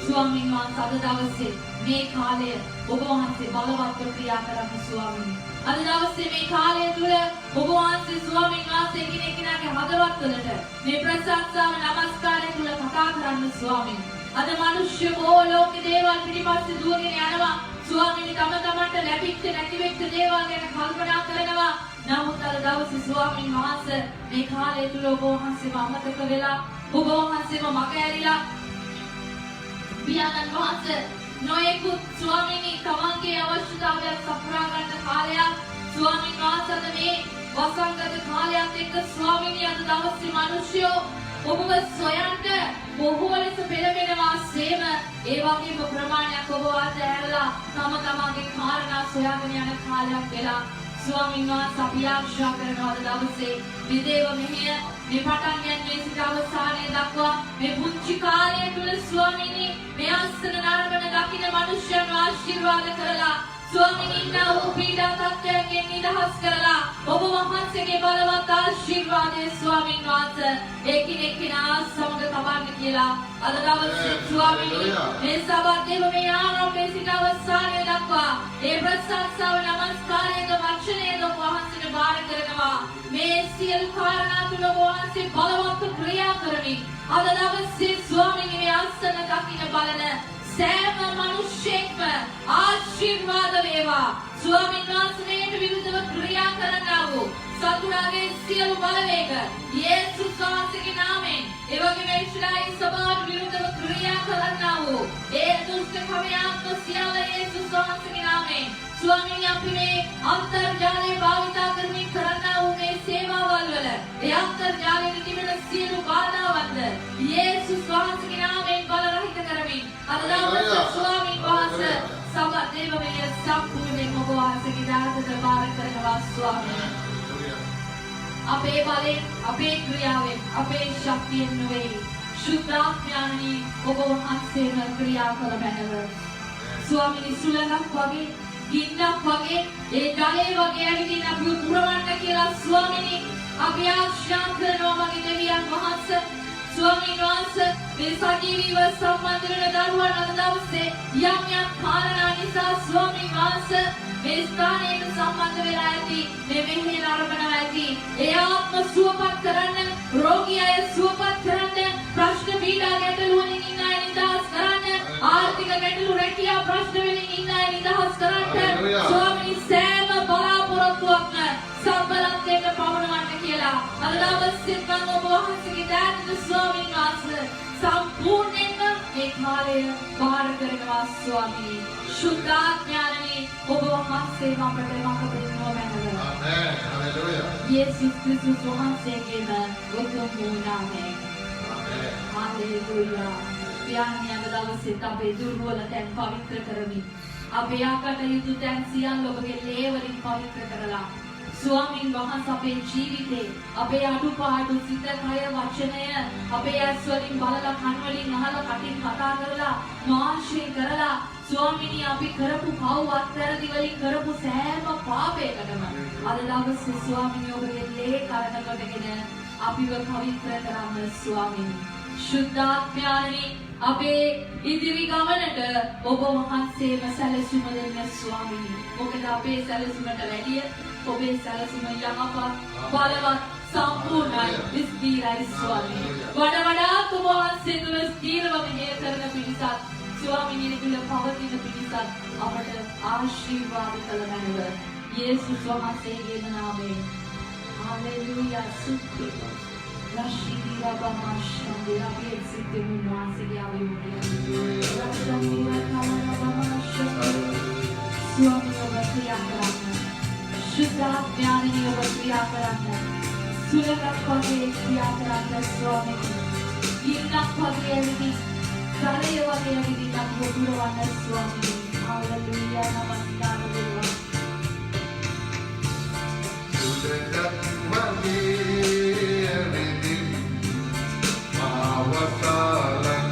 ස්වාමීන් වහන්සේ අද දවසේ මේ කාලය ඔබ වහන්සේ බලවත්ව ක්‍රියා කරන්න ස්වාමීනි. අද දවසේ මේ කාලය තුල ඔබ වහන්සේ ස්වාමීන් වහන්සේ කෙනෙක්ගේ හදවත්වලට මේ ප්‍රශංසාව නමස්කාරය තුල කතා කරන්න ස්වාමීනි. අද මිනිස්සු බොහෝ ලෝක දේවල් පිටිපස්සේ දුවගෙන යනවා. ස්වාමීනි තම තමන්ට ලැබිච්ච නැතිවෙච්ච දේවල් ගැන කල්පනා කරනවා. නමුත් අද දවසේ ස්වාමීන් වහන්සේ මේ කාලය තුල ඔබ වහන්සේව අමතක වෙලා ඔබ වහන්සේව මග ඇරිලා පියාණන් වහන්සේ නොයෙකුත් ස්වාමීනි තමන්ගේ අවශ්‍යතාවයන් සපුරා ගන්න කාලයක් ස්වාමීන් වහන්සේ මේ වසංගත කාලයත් එක්ක ස්වාමීනි අද දවසේ මිනිස්සු ඔබව සොයන්න බොහෝ ලෙස පෙළඹෙනවා සේම ඒ වගේම ප්‍රමාණයක් ඔබ වාට ඇරලා තම තමන්ගේ කාරණා සොයාගෙන යන කාලයක් වෙලා ස්වාමීන් වහන්සේ අපි ආශා කරනවා අද දවසේ මේ දේව මෙහෙය මේ පටන් ගන්නේ සිට අවසානයේ දක්වා මේ පුංචි කාලය තුල ස්වාමීනි මේ අස්සන නරඹන දකින්න මිනිස්යන් ආශිර්වාද කරලා ස්වාමීනි ඉන්නා වූ පීඩා තත්ත්වයන්ගෙන් නිදහස් කරලා ඔබ වහන්සේගේ බලවත් ආශිර්වාදයේ ස්වාමීන් වහන්සේ එකිනෙකා සමග තබන්න කියලා අද දවසේ ස්වාමීනි මේ සබත් දේව මේ ආරම්භයේ සිට අවසානයේ දක්වා ඒ ප්‍රශංසාව නමස්කාරයක වචනයක වහන්සේට බාර කරනවා මේ සියලු කාරණා තුල වහන්සේ බලවත් ක්‍රියා කරමින් අද දවසේ ස්වාමීනි මේ අස්සන දකින්න බලන සෑම මිනිසෙක්ම ආශිර්වාද වේවා ස්වාමීන් වහන්සේට විරුද්ධව ක්‍රියා කරන්නා වූ සතුරාගේ සියලු බලවේග යේසුස් වහන්සේගේ නාමයෙන් එවැගේ මේ ශ්‍රායි සභාවට විරුද්ධව ක්‍රියා කරන්නා වූ ඒ දුෂ්ට කවයාත්ම සියල්ල යේසුස් වහන්සේගේ නාමයෙන් ස්වාමීනි අපි මේ අන්තර්ජාලය භාවිතා කරමින් කරන්නා වූ මේ සේවාවල් වල ඒ අන්තර්ජාලයේ තිබෙන සියලු බාධාවන්ද යේසුස් වහන්සේගේ නාමයෙන් බල රහිත කරමින් අද දවසේ ස්වාමීන් වහන්සේ සබත් දේවමය සම්පූර්ණයෙන්ම ඔබ වහන්සේගේ දායකත්වයට බාර කරනවා ස්වාමීනි අපේ බලයෙන් අපේ ක්‍රියාවෙන් අපේ ශක්තියෙන් නෙවෙයි සුද්ධාඥානී ඔබ වහන්සේම ක්‍රියා කළ බැනව ස්වාමීනි සුලංගක් වගේ ගින්නක් වගේ ඒ ජලයේ වගේ ඇවිදින් අපි උරවන්න කියලා ස්වාමීනි අපි ආශා කරනවා මගේ දෙවියන් වහන්සේ ස්වාමීන් වහන්සේ මේ සජීවීව සම්බන්ධ වෙන දරුවන් අද දවසේ යම් යම් කාරණා නිසා ස්වාමීන් වහන්සේ මේ ස්ථානයට සම්බන්ධ වෙලා ඇති මේ මෙහෙය ආරම්භන ඇති ඒ ආත්ම සුවපත් කරන්න රෝගී අය සුවපත් කරන්න ප්‍රශ්න පීඩා ගැටලු වලින් ඉන්න අය නිදහස් කරන්න ආර්ථික ගැටලු රැකියා ප්‍රශ්න වලින් ඉන්න අය නිදහස් කරන්න ස්වාමීන් සෑම බලාපොරොත්තුවක්ම සම්බලත්වයට පවරවන්න කියලා අද දවසේ මම ඔබ වහන්සේගේ දායකත්ව ස්වාමීන් වහන්සේ සම්පූර්ණයෙන්ම මේ කාලය බාර කරනවා ස්වාමී සුද්ධාඥානී ඔබ වහන්සේ අපට මඟ පෙන්වනවා මැනව ආමේන් හලෙලූයා යේසුස් ක්‍රිස්තුස් වහන්සේගේම උතුම් නාමයෙන් ආමේන් හලෙලූයා පියාණන් අද දවසේ අපේ දුර්වල තැන් පවිත්‍ර කරමින් අපේ ආකටයුතු තැන් සියල්ල ඔබගේ ලේ වලින් පවිත්‍ර කරලා ස්වාමීන් වහන්සේ අපේ ජීවිතේ අපේ අඩුපාඩු සිත කය වචනය අපේ ඇස් වලින් බලලා කන් වලින් අහලා කටින් කතා කරලා මාංශයෙන් කරලා ස්වාමීනි අපි කරපු පව් අත්හැරදි වලින් කරපු සෑම පාපයකටම අද දවසේ ස්වාමීනි ඔබගේ ලේ කරන කොටගෙන අපිව පවිත්‍ර කරන්න ස්වාමීනි සුද්ධාත්මයානි අපේ ඉදිරි ගමනට ඔබ වහන්සේම සැලසුම දෙන්න ස්වාමීනි මොකද අපේ සැලසුමට වැඩිය ඔබේ සැලසුම යහපත් බලවත් සම්පූර්ණයි ස්ථිරයි ස්වාමීනි වඩා වඩාත් ඔබ වහන්සේ තුළ ස්ථිරව මෙහෙය කරන පිණිසත් ස්වාමීනි තුළ පවතින පිණිසත් අපට ආශිර්වාද කළ මැනව යේසුස් වහන්සේගේ නාමයෙන් hallelujah සුක්ති Rashidi Rabama Shandi Rabbi Siddhi Munwasigi Avimudi Rashidi Rabama Shandi Swami Oba Kriya Karana Shuddhaඥානී ඔබ ක්‍රියා කරන්න සුලංගක් වගේ ක්‍රියා කරන්න ස්වාමී ගින්නක් වගේ ඇවිදින් ජලය වගේ ඇවිදින් අපව පුරවන්න ස්වාමී හාලෙලූයා නමස්කාර වේවා සුලංගක් වගේ ඇවිදින් මාවතාලන්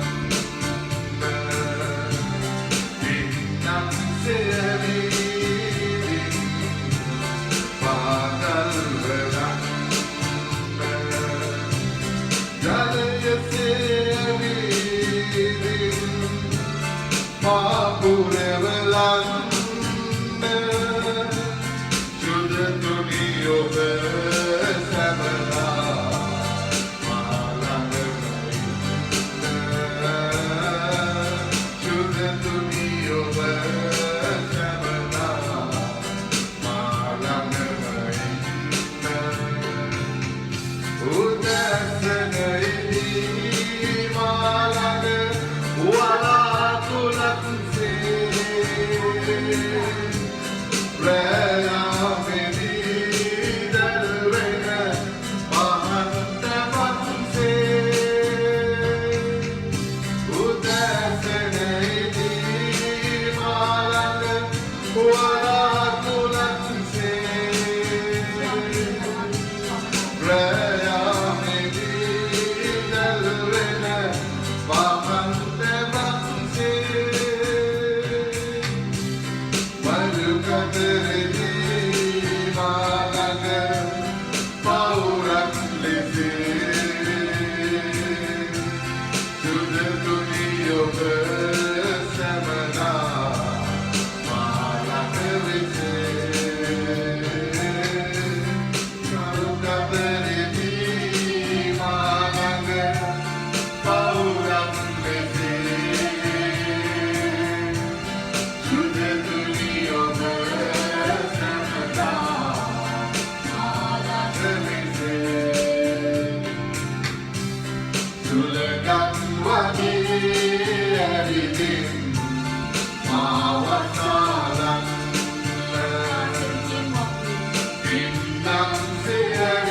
සුලගත් වගේ ඇවිදින් මාවතාලන්න පින්නම් සියවිදින්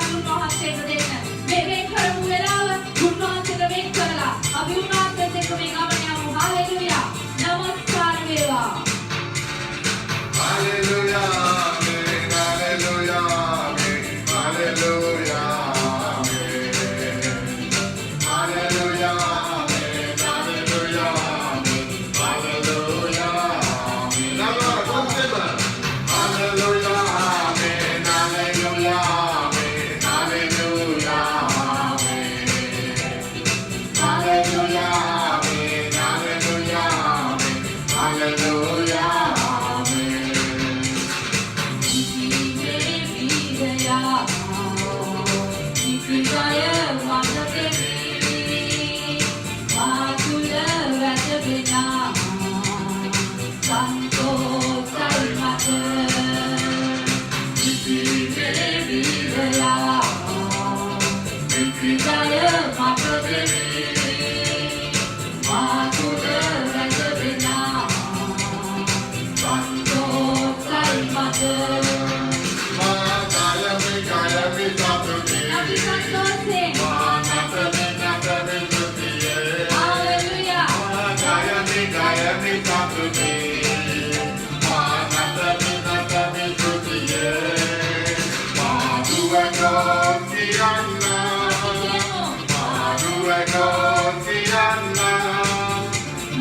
Hallelujah. Gayami Tatumi, Manatami Natami Tutiye, Madu Egosiana, Madu Egosiana,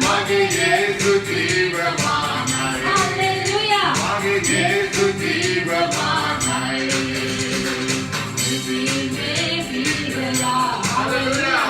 Magi Yesu Jiva Manai, Hallelujah. Magi Yesu Jiva Manai. Hallelujah.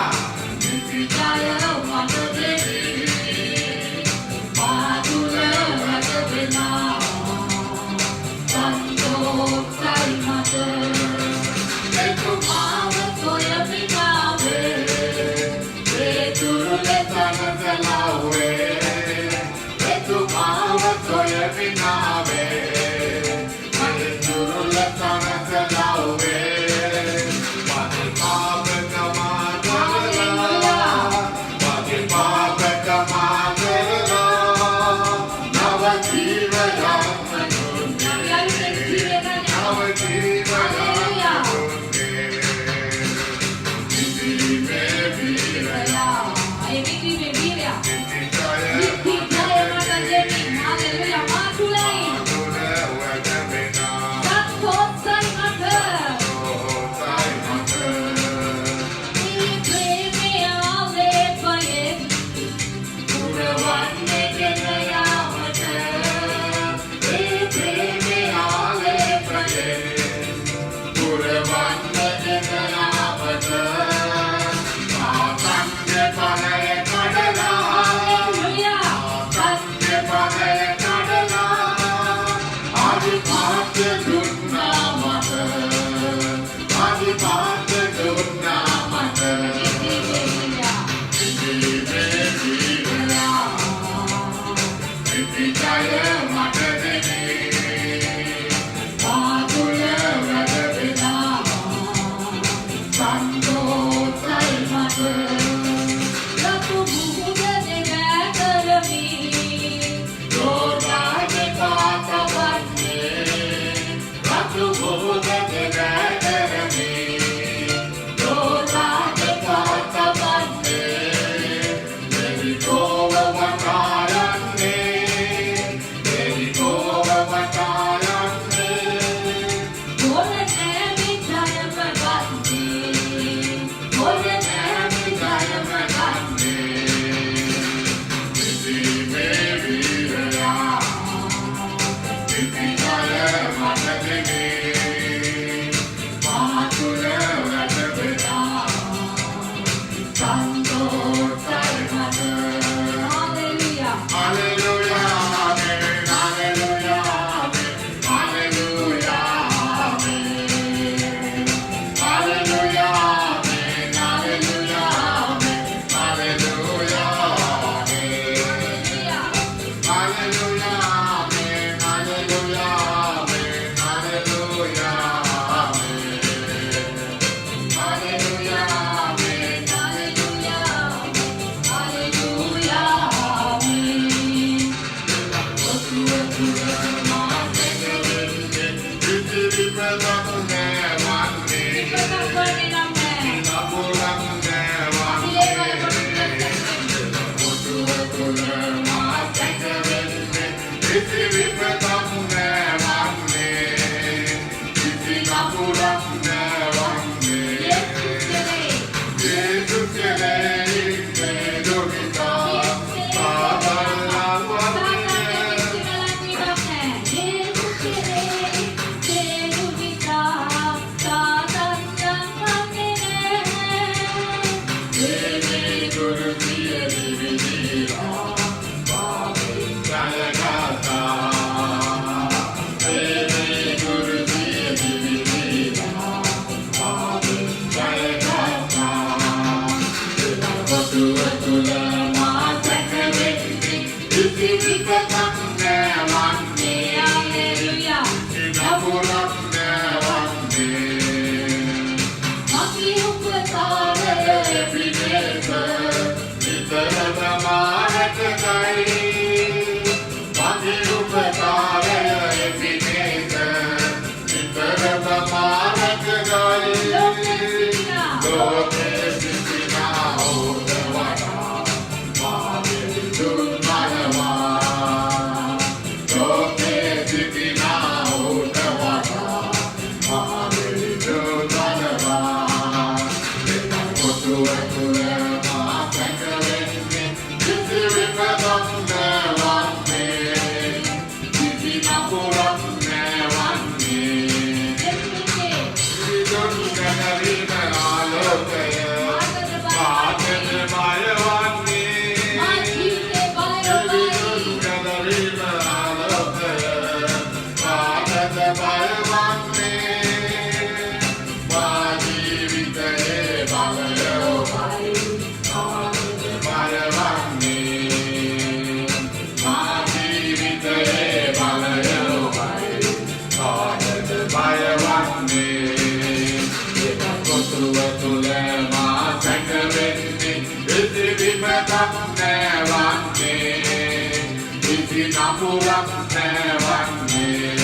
කිසි නපුරක් නැවන්නේ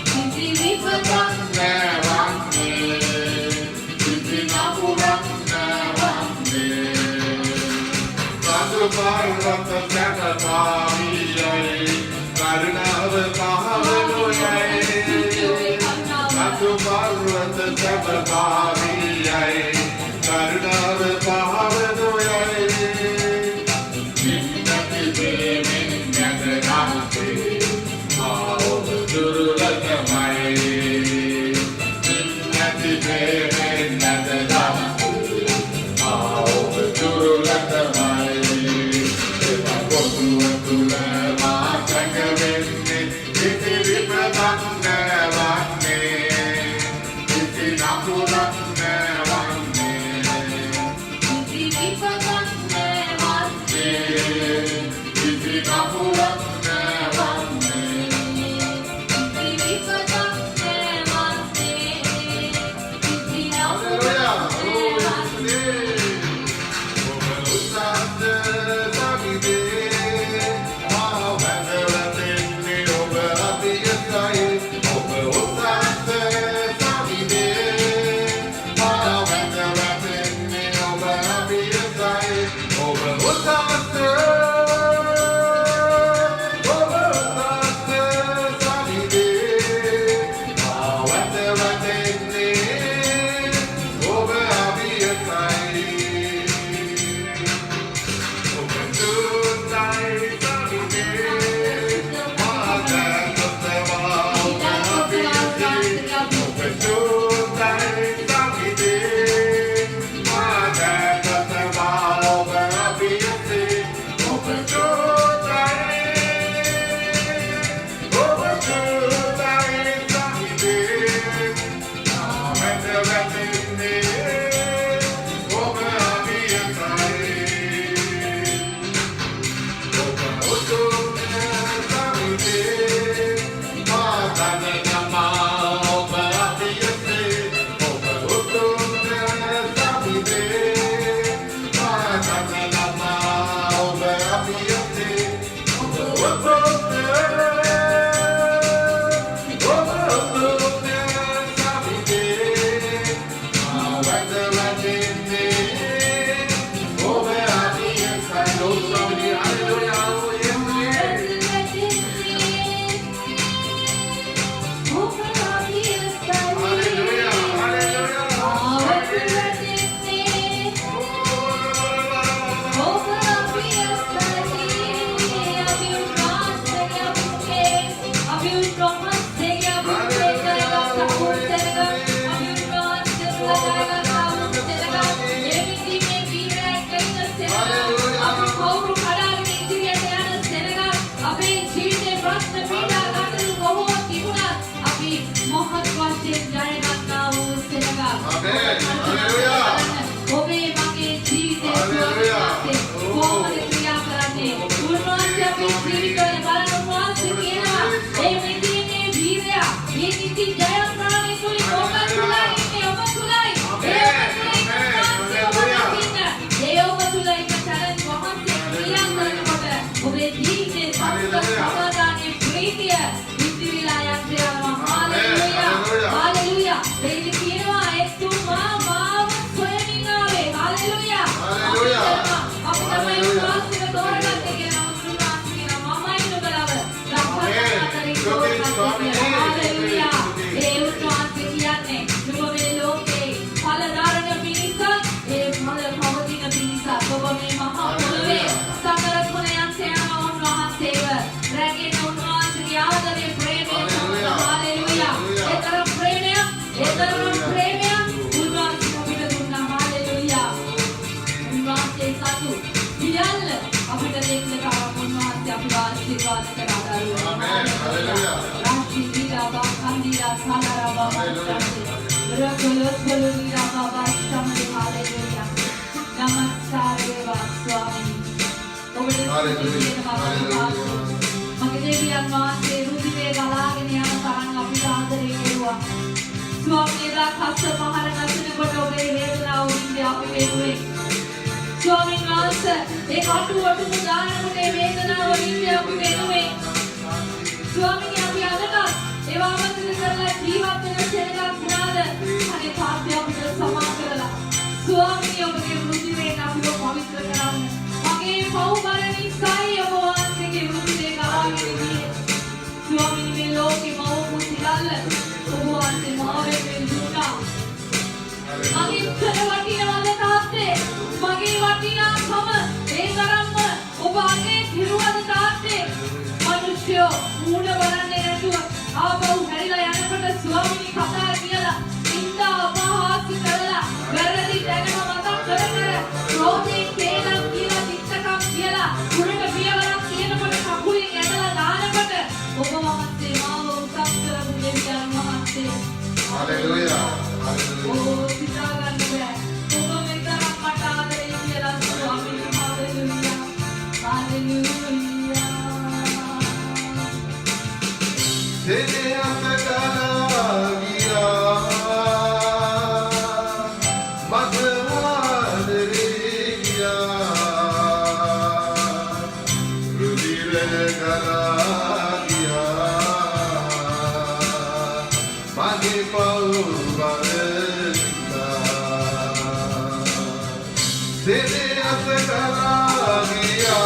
කිසි විපතක් නැවන්නේ කිසි නපුරක් නැවන්නේ සතු පර්වත සැකපාවියයි කරුණාව පහළොයයි සතු පර්වත සැකපාවියයි කරුණාව පහළොයයි නින්නති දේවෙන් නැගනාතේ ආව දුර්ලභමයි නින්නති දේවෙන් නැගනාතේ ආව දුර්ලභමයි එවකොතුව තුල මාතක වෙන්නේ කිසි විපතක් නැවන්නේ කිසි නපුරක් නැවන්නේ කිසි විපතක් කිසි නපුරක් නැවන්නේ ස්වාමීන් වහන්සේ ඒ කටුවට දානකොට මේ වේදනාව නිත්‍ය අපි වෙනුවේ මිනිස්සුયો මූණ බලන්නේ නැතුව ආපහු හැරිලා යනකොට ස්වාමීනි කතා කියලා ඉඳා අපහාස කරලා වැරදි දැනම මතක් කර කර රෝදේ කේලම් කියලා තිත්තකම් කියලා කුරක පියවරක් කියනකොට කකුලින් ඇදලා දානකොට ඔබ වහන්සේ මාව උසස් කරපු දෙවියන් වහන්සේ Hallelujah. Hallelujah. ඕ සිතා ගන්න බෑ ඔබ මෙතරම් මට ආදරේ කියලා ස්වාමීනි hallelujah hallelujah Tene asagala giya madhadre giya rudire gala giya mage pau barita Tene asagala giya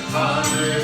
Hallelujah.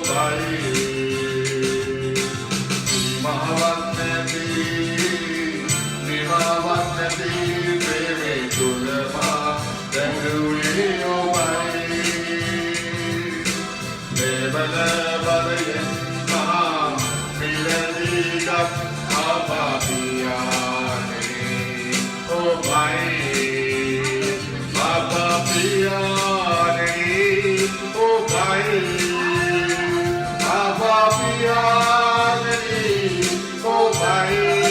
भाई महावन्नति प्रेमे तुलमा दंडुए ओ भाई देवल बलयन महा मिलनी गप आपापिया ओ भाई आपापिया ओ भाई आपापिया ओ भाई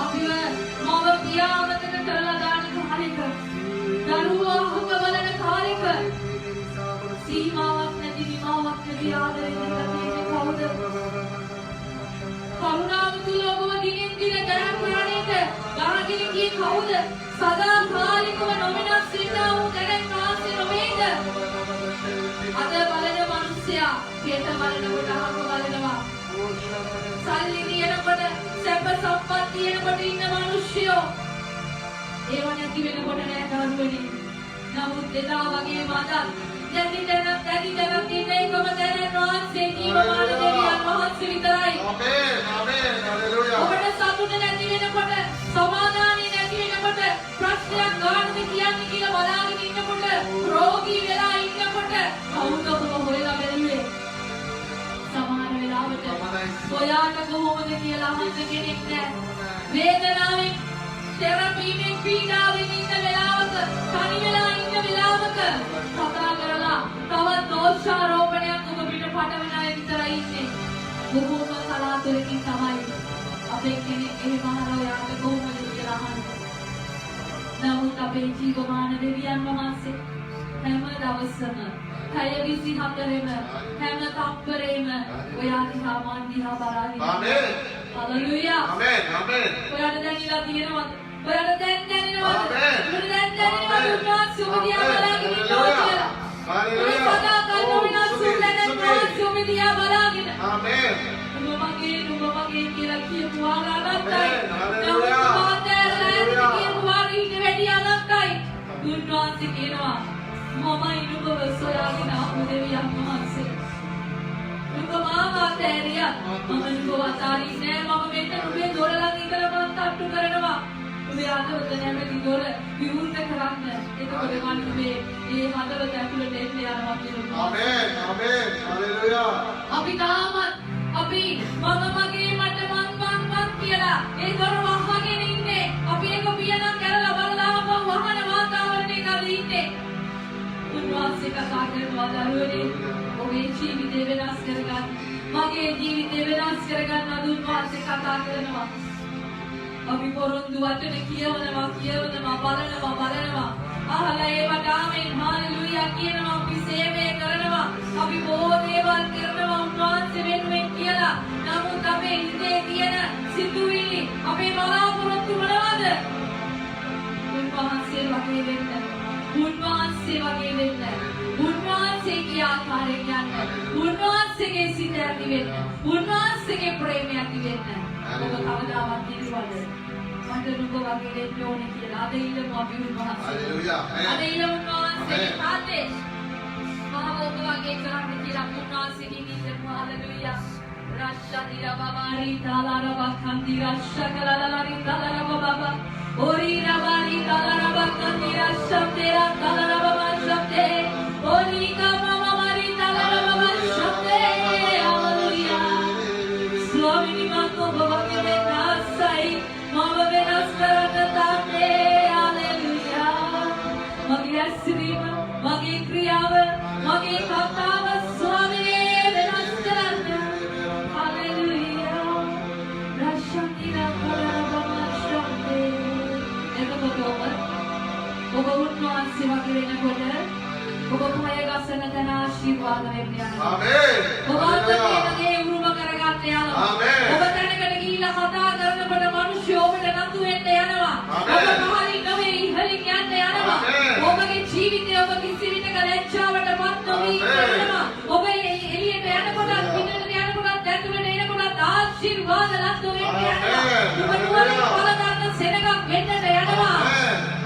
අපි මාව පියාවතට කරලා දාන කාර්ය Hallelujah. කරුණාව තුල ඔබව දිනින් දින ජයග්‍රහණයට ගාගෙන ගියේ කවුද? සදාකාලිකව නොවෙනස් වෙනා වූ දැනෙන් වාසය නොවේද? අද බලන මිනිසයා පිට බලනකොට අහක බලනවා. සල්ලි දිනනකොට සැප සම්පත් දිනනකොට ඉන්න මිනිස්සුયો ඒව නැති වෙනකොට නෑ කවුරුවනි. නමුත් එදා වගේ මදත් දැඩි දැනක් ඉන්න එකම දැනෙන් වාසය ජීවමාන දෙවියන් වහන්සේ විතරයි. ආමේන් ආමේන් හalleluya. ඔබට සතුට නැති වෙනකොට සමාදානිය නැති වෙනකොට ප්‍රශ්නයක් ගන්නද කියන්නේ කියලා බලාගෙන ඉන්නකොට රෝගී වෙලා ඉන්නකොට කවුද ඔබ හොයලා බැලුවේ? සමහර වෙලාවට ඔයාට කොහොමද කියලා අහන්න කෙනෙක් නැහැ. වේදනාවෙන් තෙරපීමෙන් පීඩාවෙන් ඉන්න වෙලාවක තනි වෙලා ඉන්න වෙලාවක කතා කරලා තවත් දෝෂාරෝපණයක් ඔබ පිට පටවන අය විතරයි ඉන්නේ. බොහෝම කලාතුරකින් තමයි අපේ කෙනෙක් එහෙම අහලා ඔයාට කොහොමද කියලා අහන්නේ. නමුත් අපේ ජීවමාන දෙවියන් වහන්සේ හැම දවසම 6:24ෙම හැම තප්පරෙම ඔයා දිහා මන් දිහා බලාගෙන ආමේන්. හalleluya. ආමේන් ආමේන්. ඔයාට දැනෙලා තියෙනවද? ඔයාට දැන් දැනෙනවද? ආමේන්. ඔයාට දැන් දැනෙනවද උන්වහන්සේ ඔබ දිහා බලාගෙන ඉන්නවා කියලා? හalleluya. සදාකාල නොවෙනස් වූ දැනෙන් වහන්සේ ඔබ දිහා බලාගෙන ආමේන්. නුඹ මගේ කියලා කියපු ආරාධනයි. හalleluya. නමුත් මාතෘකාවේ කියපු වාරීට වැඩි අනත්තයි. උන්වහන්සේ කියනවා මමයි නුඹව සොයාගෙන ආපු දෙවියන් වහන්සේ. නුඹ මාව අතෑරියා. මම නුඹව අතාරින්නේ නෑ. මම මෙන්න නුඹේ දොර ළඟ ඉඳලා මම තට්ටු කරනවා. නුඹේ හදවත නැමැති දොර විවෘත කරන්න. එතකොට මම නුඹේ මේ හදවත ඇතුළට එන්න යනවා කියලා. ආමේන් ආමේන් හalleluya. අපි තාමත් අපි මම මගේ මට මන් කියලා ඒ දොර වහගෙන ඉන්නේ. අපි ඒක පියනම් කරලා බලලා වහන වාතාවරණයක ඉන්නේ. උන්වහන්සේ කතා කරනවා දරුවනේ ඔබේ ජීවිතය වෙනස් කරගන්න. මගේ ජීවිතය වෙනස් කරගන්න අද උන්වහන්සේ කතා කරනවා. අපි පොරොන්දු වචන කියවනවා බලනවා. අහලා ඒවට ආමෙන් හalleluya කියනවා. අපි සේවය කරනවා. අපි බොහෝ දේවල් කරනවා උන්වහන්සේ වෙනුවෙන් කියලා. නමුත් අපේ හිතේ තියෙන සිතුවිලි අපේ බලාපොරොත්තු මොනවද? උන්වහන්සේ වගේ වෙන්න. උන්වහන්සේගේ ආකාරයෙන් යන්න. උන්වහන්සේගේ සිත ඇති වෙන්න. උන්වහන්සේගේ ප්‍රේමය ඇති වෙන්න. ඔබ කවදාවත් නිර්වල මට නුඹ වගේ වෙන්න ඕනේ කියලා. අද ඉල්ලමු අපි උන්වහන්සේ. හalleluya. අද ඉල්ලමු උන්වහන්සේගේ ආදේශ. මාව ඔබ වගේ කරන්න කියලා උන්වහන්සේගෙන් ඉල්ලමු. හalleluya. රාෂ්ටි රබාරි තාලාරබ කන්දි රාෂ්කලලලරි තාලාරබ බබා Ori rabari talaraba kandira shabdera talaraba shabde Ori kama mari talaraba shabde Hallelujah Swami manko bhavake venasai mava venaskarata tate Hallelujah Mage asrima mage kriyawa mage kathawa Swami venaskarata Hallelujah Rashantira talaraba shabde ඔබ උන්වහන්සේ වගේ වෙනකොට ඔබ පය ගසන තැන ආශිර්වාද වෙන්න යනවා. ආමේන්. ඔබ අත්දැකීමේ උරුම කරගන්න යනවා. ආමේන්. ඔබ තැනකට ගිහිල්ලා කතා කරනකොට මිනිස්සු ඔබට නතු වෙන්න යනවා. ඔබ පහලින් නෙවෙයි ඉහළින් යන්න යනවා. ඔබගේ ජීවිතය ඔබ කිසි විටක ලැජ්ජාවටපත් නොවි ඉන්නවා. ඔබ එළියට යනකොට පිටට යනකොට ඇතුළට එනකොට ආශිර්වාද ලැබෙන්න යනවා. ඔබ නුවණින් පල ගන්න සෙනගක් වෙන්නට යනවා.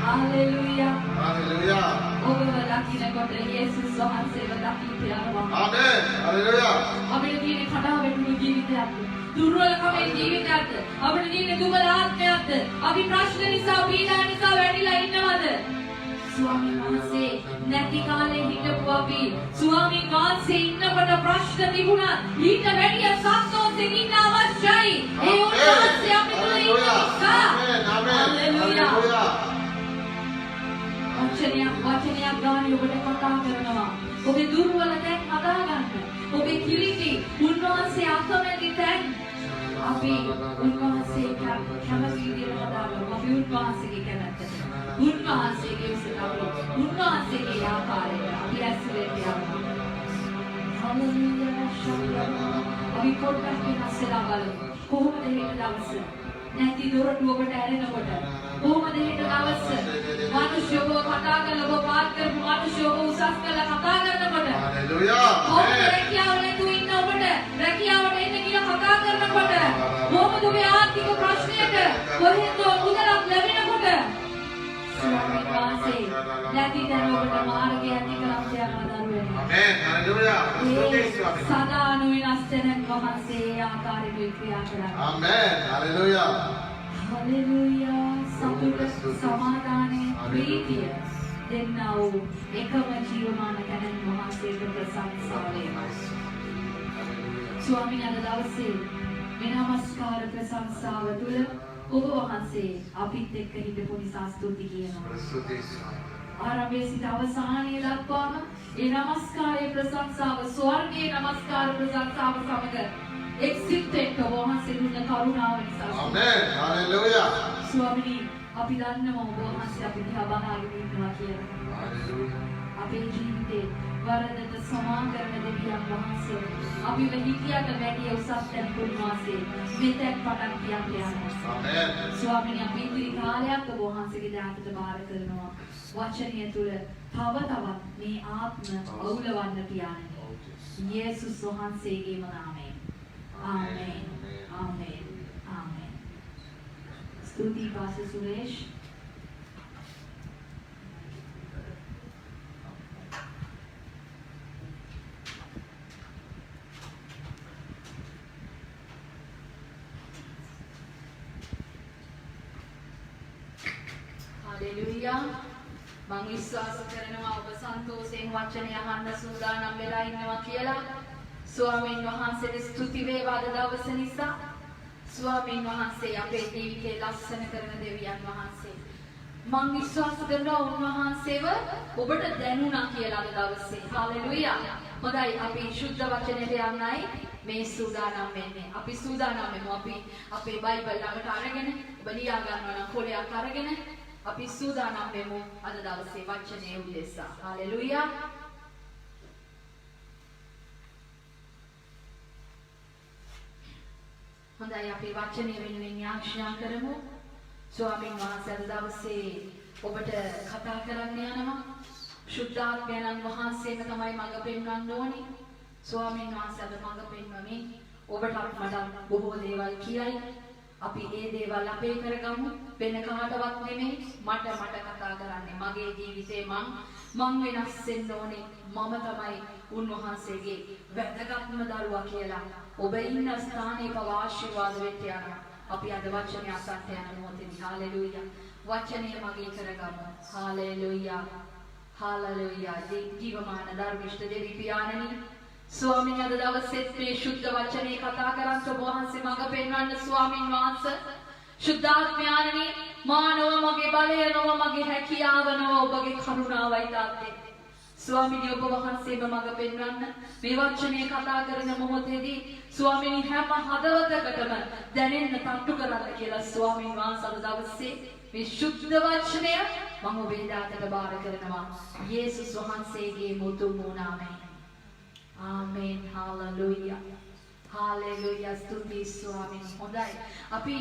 Hallelujah. Hallelujah. ඔබව දකින්නකොට යේසුස් වහන්සේව දකින්න යනවා. Amen. Hallelujah. අපිට තියෙන කඩා වැටුණු ජීවිතයක්. දුර්වලකමේ ජීවිතයක්. අපිට තියෙන දුබල ආත්මයක්. අපි ප්‍රශ්න නිසා පීඩා නිසා වැටිලා ඉන්නවද? ස්වාමීන් වහන්සේ නැති කාලේ හිටපු අපි ස්වාමීන් වහන්සේ ඉන්නකොට ප්‍රශ්න තිබුණා. ඊට වැඩිය සන්තෝෂෙන් ඉන්න අවශ්‍යයි. ඒ උන්වහන්සේ අපි තුල ඉන්න නිසා. Hallelujah. වචනයක් ගානේ ඔබට කතා කරනවා. ඔබේ දුර්වල තැන් හදා ගන්න. ඔබේ කිලිටි උන්වහන්සේ අකමැති තැන් අපි උන්වහන්සේ කැමති විදිහට හදා ගන්න. අපි උන්වහන්සේගේ කැමැත්තට. උන්වහන්සේගේ උසාවියට. උන්වහන්සේගේ ආකාරයට අපි ඇස් වෙන්න යනවා. අපි පොඩ්ඩක් වෙනස්සලා බලමු. කොහොමද හෙට දවස? නැති දොරටුවකට ඇරෙනකොට කොහොමද හෙට දවස? මිනිස්සුව කතා කරලා ඔබ පාත් කරපු මිනිස්සුව උසස් කරලා කතා කරනකොට Hallelujah. කොහොමද රැකියාව නැතුව ඉන්න ඔබට රැකියාවට එන්න කියලා කතා කරනකොට කොහොමද ඔබේ ආර්ථික ප්‍රශ්නයට කොහෙන්ද මුදලක් ලැබෙනකොට ස්වාමීන් වහන්සේ නැති තැන ඔබට මාර්ගය ඇති කරන් තියන දරුවනේ. Amen. Hallelujah. Stuti Swami. සදා නොවෙනස් තැනක් වහන්සේ ආකාරයට ක්‍රියා කරා. Amen. Hallelujah. Hallelujah. සතුට සමාදානය ප්‍රීතිය දෙන්නා වූ එකම ජීවමාන තැනන් වහන්සේට ප්‍රශංසා වේවා. ස්වාමීන් අද දවසේ මේ නමස්කාර ප්‍රශංසාව තුළ ඔබ වහන්සේ අපිත් එක්ක හිටපු නිසා ස්තුති කියනවා. Stuti Swami. ආරම්භයේ සිට අවසානයේ දක්වාම ඒ නමස්කාරයේ ප්‍රශංසාව ස්වර්ගයේ නමස්කාර ප්‍රශංසාව සමග එක්සිටෙන්ට වහන්සේ දුන්න කරුණාව නිසා. Amen. Hallelujah. ස්වාමීනි අපි දන්නවා ඔබ වහන්සේ අපි දිහා බලාගෙන ඉන්නවා කියලා. Hallelujah. අපේ ජීවිතේ වරදට සමා කරන දෙවියන් වහන්සේ අපිව හිතියට වැඩි උසස් තැන් පුණ්‍යවාසේ මෙතෙක් පටන් කියන්නේ යනවා. Amen. ස්වාමීනි අපි ඉදිරි කාලයක් ඔබ වහන්සේගේ දායකත්වයට බාර කරනවා. වචනය තුළ තව තවත් මේ ආත්ම අවුලවන්න පියාණනි. යේසුස් වහන්සේගේම නාමයෙන්. ආමේන්. ආමේන්. ආමේන්. ස්තුති පාස්ටර් සුරේෂ්. හලෙලුයා. මම විශ්වාස කරනවා ඔබ සන්තෝෂයෙන් වචනය අහන්න සූදානම් වෙලා ඉන්නවා කියලා. ස්වාමීන් වහන්සේට ස්තුති වේවා අද දවස නිසා. ස්වාමීන් වහන්සේ අපේ ජීවිතේ ලස්සන කරන දෙවියන් වහන්සේ. මම විශ්වාස කරනවා උන්වහන්සේව ඔබට දැනුණා කියලා අද දවසේ. හලෙලුයා. හොඳයි අපි ශුද්ධ වචනයට යන්නයි මේ සූදානම් වෙන්නේ. අපි සූදානම් වෙමු. අපි අපේ බයිබල් ළඟට අරගෙන ඔබ ලියා ගන්නවා නම් පොලයක් අරගෙන අපි සූදානම් වෙමු අද දවසේ වචනේ උදෙසා. හලෙලුයා. හොඳයි අපි වචනේ වෙනුවෙන් යාඥා කරමු. ස්වාමීන් වහන්සේ අද දවසේ ඔබට කතා කරන්න යනවා. ශුද්ධාත්මයන් වහන්සේම තමයි මඟ පෙන්වන්න ඕනේ. ස්වාමීන් වහන්සේ අද මඟ පෙන්වමින් ඔබට මට බොහෝ දේවල් කියයි. අපි ඒ දේවල් අපේ කරගමු. වෙන කාටවත් නෙමෙයි මට කතා කරන්නේ. මගේ ජීවිතේ මං වෙනස් වෙන්න ඕනේ. මම තමයි උන්වහන්සේගේ වැදගත්ම දරුවා කියලා. ඔබ ඉන්න ස්ථානයේ පවා ආශිර්වාද වෙන්න යනවා. අපි අද වචනේ අසන්න යන මොහොතේ හාලෙලූයා. වචනය මගේ කරගමු. හාලෙලූයා. හාලෙලූයා. ජීවමාන ධර්මිෂ්ඨ දෙවි පියාණනි ස්වාමීන් අද දවසෙත් මේ ශුද්ධ වචනේ කතා කරන් ඔබ වහන්සේ මඟ පෙන්වන්න ස්වාමීන් වහන්සේ. ශුද්ධාත්මයාණනි මානව මගේ බලය නොව මගේ හැකියාව නොව ඔබගේ කරුණාවයි තාත්තේ. ස්වාමීනි ඔබ වහන්සේම මඟ පෙන්වන්න මේ වචනේ කතා කරන මොහොතේදී ස්වාමීනි හැම හදවතකටම දැනෙන්න තට්ටු කරන්න කියලා ස්වාමීන් වහන්සේ අද දවසේ මේ ශුද්ධ වචනය මම ඔබේ දාතට බාර කරනවා යේසුස් වහන්සේගේ මුතුන් නාමයෙන්. ආමේන්. හාලෙලූයා. හාලෙලූයා. ස්තුති ස්වාමීනි. හොඳයි. අපි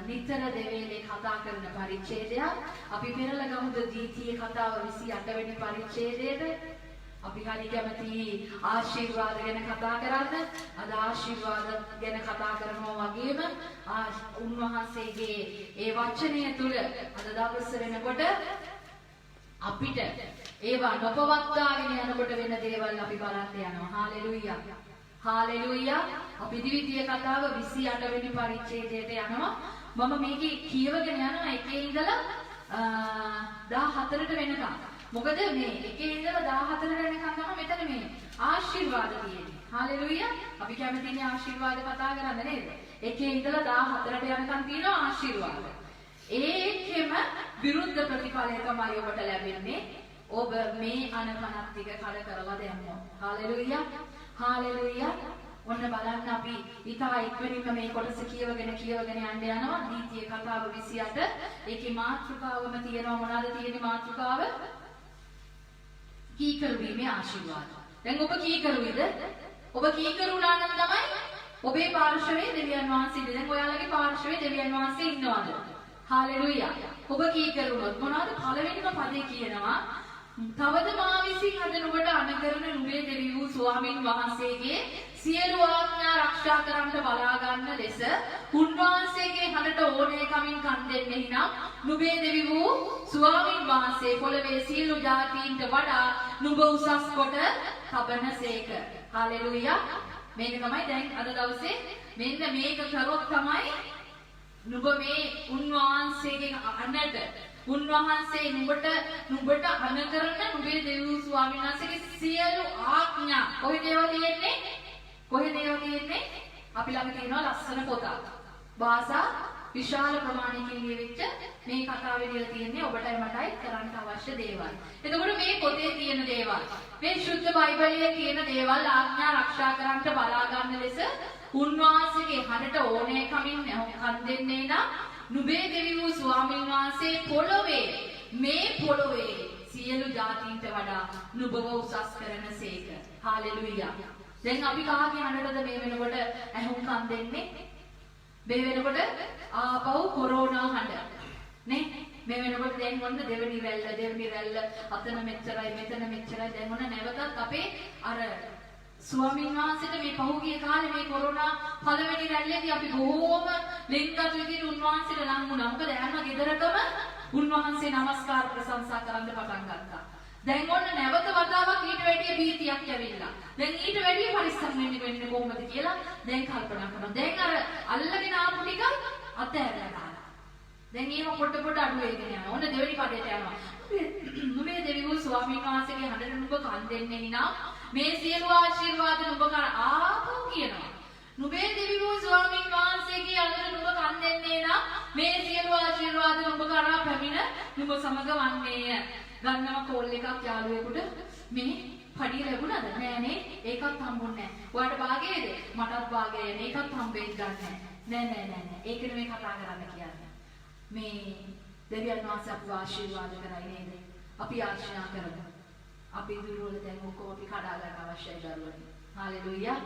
නිතර දෙවේලේ කතා කරන පරිච්ඡේදයක් අපි පෙරලා ගමුද දීතියේ කතාව 28 වෙනි පරිච්ඡේදයට. අපි හරි කැමති ආශිර්වාද ගැන කතා කරන්න. අද ආශිර්වාද ගැන කතා කරනවා වගේම උන්වහන්සේගේ ඒ වචනය තුල අද දවස් වෙනකොට අපිට ඒවා නොපවත්වාගෙන යනකොට වෙන දේවල් අපි බලන්න යනවා. හාලෙලූයා. හාලෙලූයා. අපි දිවිතිය කතාව 28 වෙනි පරිච්ඡේදයට යනවා. මම මේකේ කියවගෙන යනවා එකේ ඉඳලා 14ට වෙනකම්. මොකද මේ එකේ ඉඳලා 14ට වෙනකම් තමයි මෙතන මේ ආශිර්වාද තියෙන්නේ. හාලෙලූයා. අපි කැමතිනේ ආශිර්වාද කතා කරන්න නේද? එකේ ඉඳලා 14ට යනකම් තියෙනවා ආශිර්වාද. ඒකෙම විරුද්ධ ප්‍රතිඵලය තමයි ඔබට ලැබෙන්නේ. ඔබ මේ අනපනත් ටික කඩ කරලා දැම්මොත්. හාලෙලූයා. හාලෙලූයා. ඔන්න බලන්න අපි ඊටා ඉක්මනින්ම මේ කොටස කියවගෙන යන්න යනවා. දීතිය කතාව 28. ඒකේ මාතෘකාවම තියෙනවා. මොනවාද තියෙන්නේ මාතෘකාව? කීකරු වීමේ ආශිර්වාද. දැන් ඔබ කීකරුයිද? ඔබ කීකරු වුණා නම් තමයි ඔබේ පාර්ශවයේ දෙවියන් වහන්සේ ඉන්නේ. දැන් ඔයාලගේ පාර්ශවයේ දෙවියන් වහන්සේ ඉන්නවද? හාලෙලූයා. ඔබ කීකරු වුණොත් මොනවද පළවෙනිම පදේ කියනවා? තවද මා විසින් අද නුඹට අනුකරන නුඹේ දෙවි වූ ස්වාමින් වහන්සේගේ සියලු ආඥා ආරක්ෂා කරන්නට බලා ගන්න ලෙස උන්වහන්සේගේ හඬට ඕනේ කමින් කන් දෙන්නේ නම් නුඹේ දෙවි වූ ස්වාමින් වහන්සේ පොළවේ සියලු ජාතීන්ට වඩා නුඹ උසස් කොට තබනසේක. හාලෙලූයා. මේක තමයි දැන් අද දවසේ මෙන්න මේක කරොත් තමයි නුඹ මේ උන්වහන්සේගේ අනට උන්වහන්සේ නුඹට අනුකරන නුඹේ දෙවි ස්වාමීන් වහන්සේගේ සියලු ආඥා කොහෙද ඒවා තියෙන්නේ? අපි ළඟ තියෙනවා ලස්සන පොතක්. භාෂා විශාල ප්‍රමාණයකින් ලියවිච්ච මේ කතාවේ ලියලා තියෙන්නේ ඔබටයි මටයි කරන්න අවශ්‍ය දේවල්. එතකොට මේ පොතේ තියෙන දේවල්, මේ ශුද්ධ බයිබලයේ තියෙන දේවල් ආඥා ආරක්ෂා කරන්නට බලා ගන්න ලෙස උන්වහන්සේගේ හඬට ඕනේ කමින් කන් දෙන්නේ නම් නුඹේ දෙවි වූ ස්වාමීන් වහන්සේ මේ පොළොවේ සියලු ජාතීන්ට වඩා නුඹව උසස් කරනසේක. හාලෙලූයා. දැන් අපි කාගේ හඬටද මේ වෙනකොට ඇහුම්කන් දෙන්නේ? මේ වෙනකොට ආපහු කොරෝනා හඬ. නේ? මේ වෙනකොට දැන් ඔන්න දෙවෙනි රැල්ල අතන මෙච්චරයි මෙතන මෙච්චරයි දැන් ඔන්න නැවතත් අපේ අර ස්වාමීන් වහන්සේට මේ පහුගිය කාලේ මේ කොරෝනා පළවෙනි රැල්ලේදී අපි බොහෝම ලින්ගත් විදිහට උන්වහන්සේට ලං වුණා. මොකද හැම ගෙදරකම උන්වහන්සේ නමස්කාර ප්‍රශංසා කරන්න පටන් ගත්තා. දැන් ඔන්න නැවත වතාවක් ඊට වැඩිය භීතියක් ඇවිල්ලා. දැන් ඊට වැඩිය පරිස්සම් වෙන්නේ කොහොමද කියලා දැන් කල්පනා කරනවා. දැන් අර අල්ලගෙන ආපු ටික අතහැරලා දාලා. දැන් ඒව පොඩ අඩු වෙගෙන යනවා. ඔන්න දෙවෙනි පදයට යනවා. නුඹේ දෙවි වූ ස්වාමීන් වහන්සේගේ හඬට නුඹ කන් දෙන්නේ නම් මේ සියලු ආශිර්වාද නුඹ කර ආපහු කියනවා. නුඹේ දෙවි වූ ස්වාමීන් වහන්සේගේ හඬට නුඹ කන් දෙන්නේ නම් මේ සියලු ආශිර්වාද නුඹ කරා පැමිණ නුඹ සමග වන්නේය. ගන්නවා කෝල් එකක් යාළුවෙකුට මේ පඩිය ලැබුණාද? නෑනේ. ඒකත් හම්බුන්නේ නෑ. ඔයාලට භාගයේද? මටත් භාගය නෑ. ඒකත් හම්බෙන්න ගන්නෑ. නෑ. ඒක නෙමෙයි කතා කරන්න කියන්නේ. මේ දෙවියන් වහන්සේ අපව ආශිර්වාද කරයි නේද? අපි ආශිර්වාද කරමු. අපි දුරවල දැන් ඔක්කොම අපි කඩා ගන්න අවශ්‍යයි දරුවනේ. හාලෙලූයා.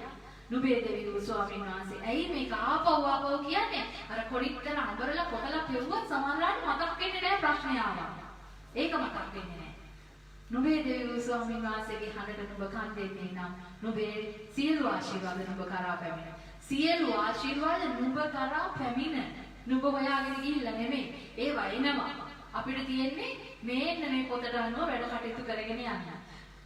නුඹේ දෙවි වූ ස්වාමීන් වහන්සේ. ඇයි මේක ආපහු කියන්නේ? අර කොරිත්තර අඹරලා කොටලා පෙව්වත් සමහරවිට මතක් වෙන්නේ නැහැ ප්‍රශ්නය ආවා. ඒක මතක් වෙන්නේ නැහැ. නුඹේ දෙවි වූ ස්වාමීන් වහන්සේගේ හඬට නුඹ කන් දෙන්නේ නම් නුඹේ සියලු ආශිර්වාද නුඹ කරා පැමිණ. සියලු ආශිර්වාද නුඹ කරා පැමිණ. නුඹ හොයාගෙන ගිහිල්ලා නෙමෙයි. ඒ වයින්නවා. අපිට තියෙන්නේ මේන්න මේ පොතට අනුව වැඩ කටයුතු කරගෙන යන්න.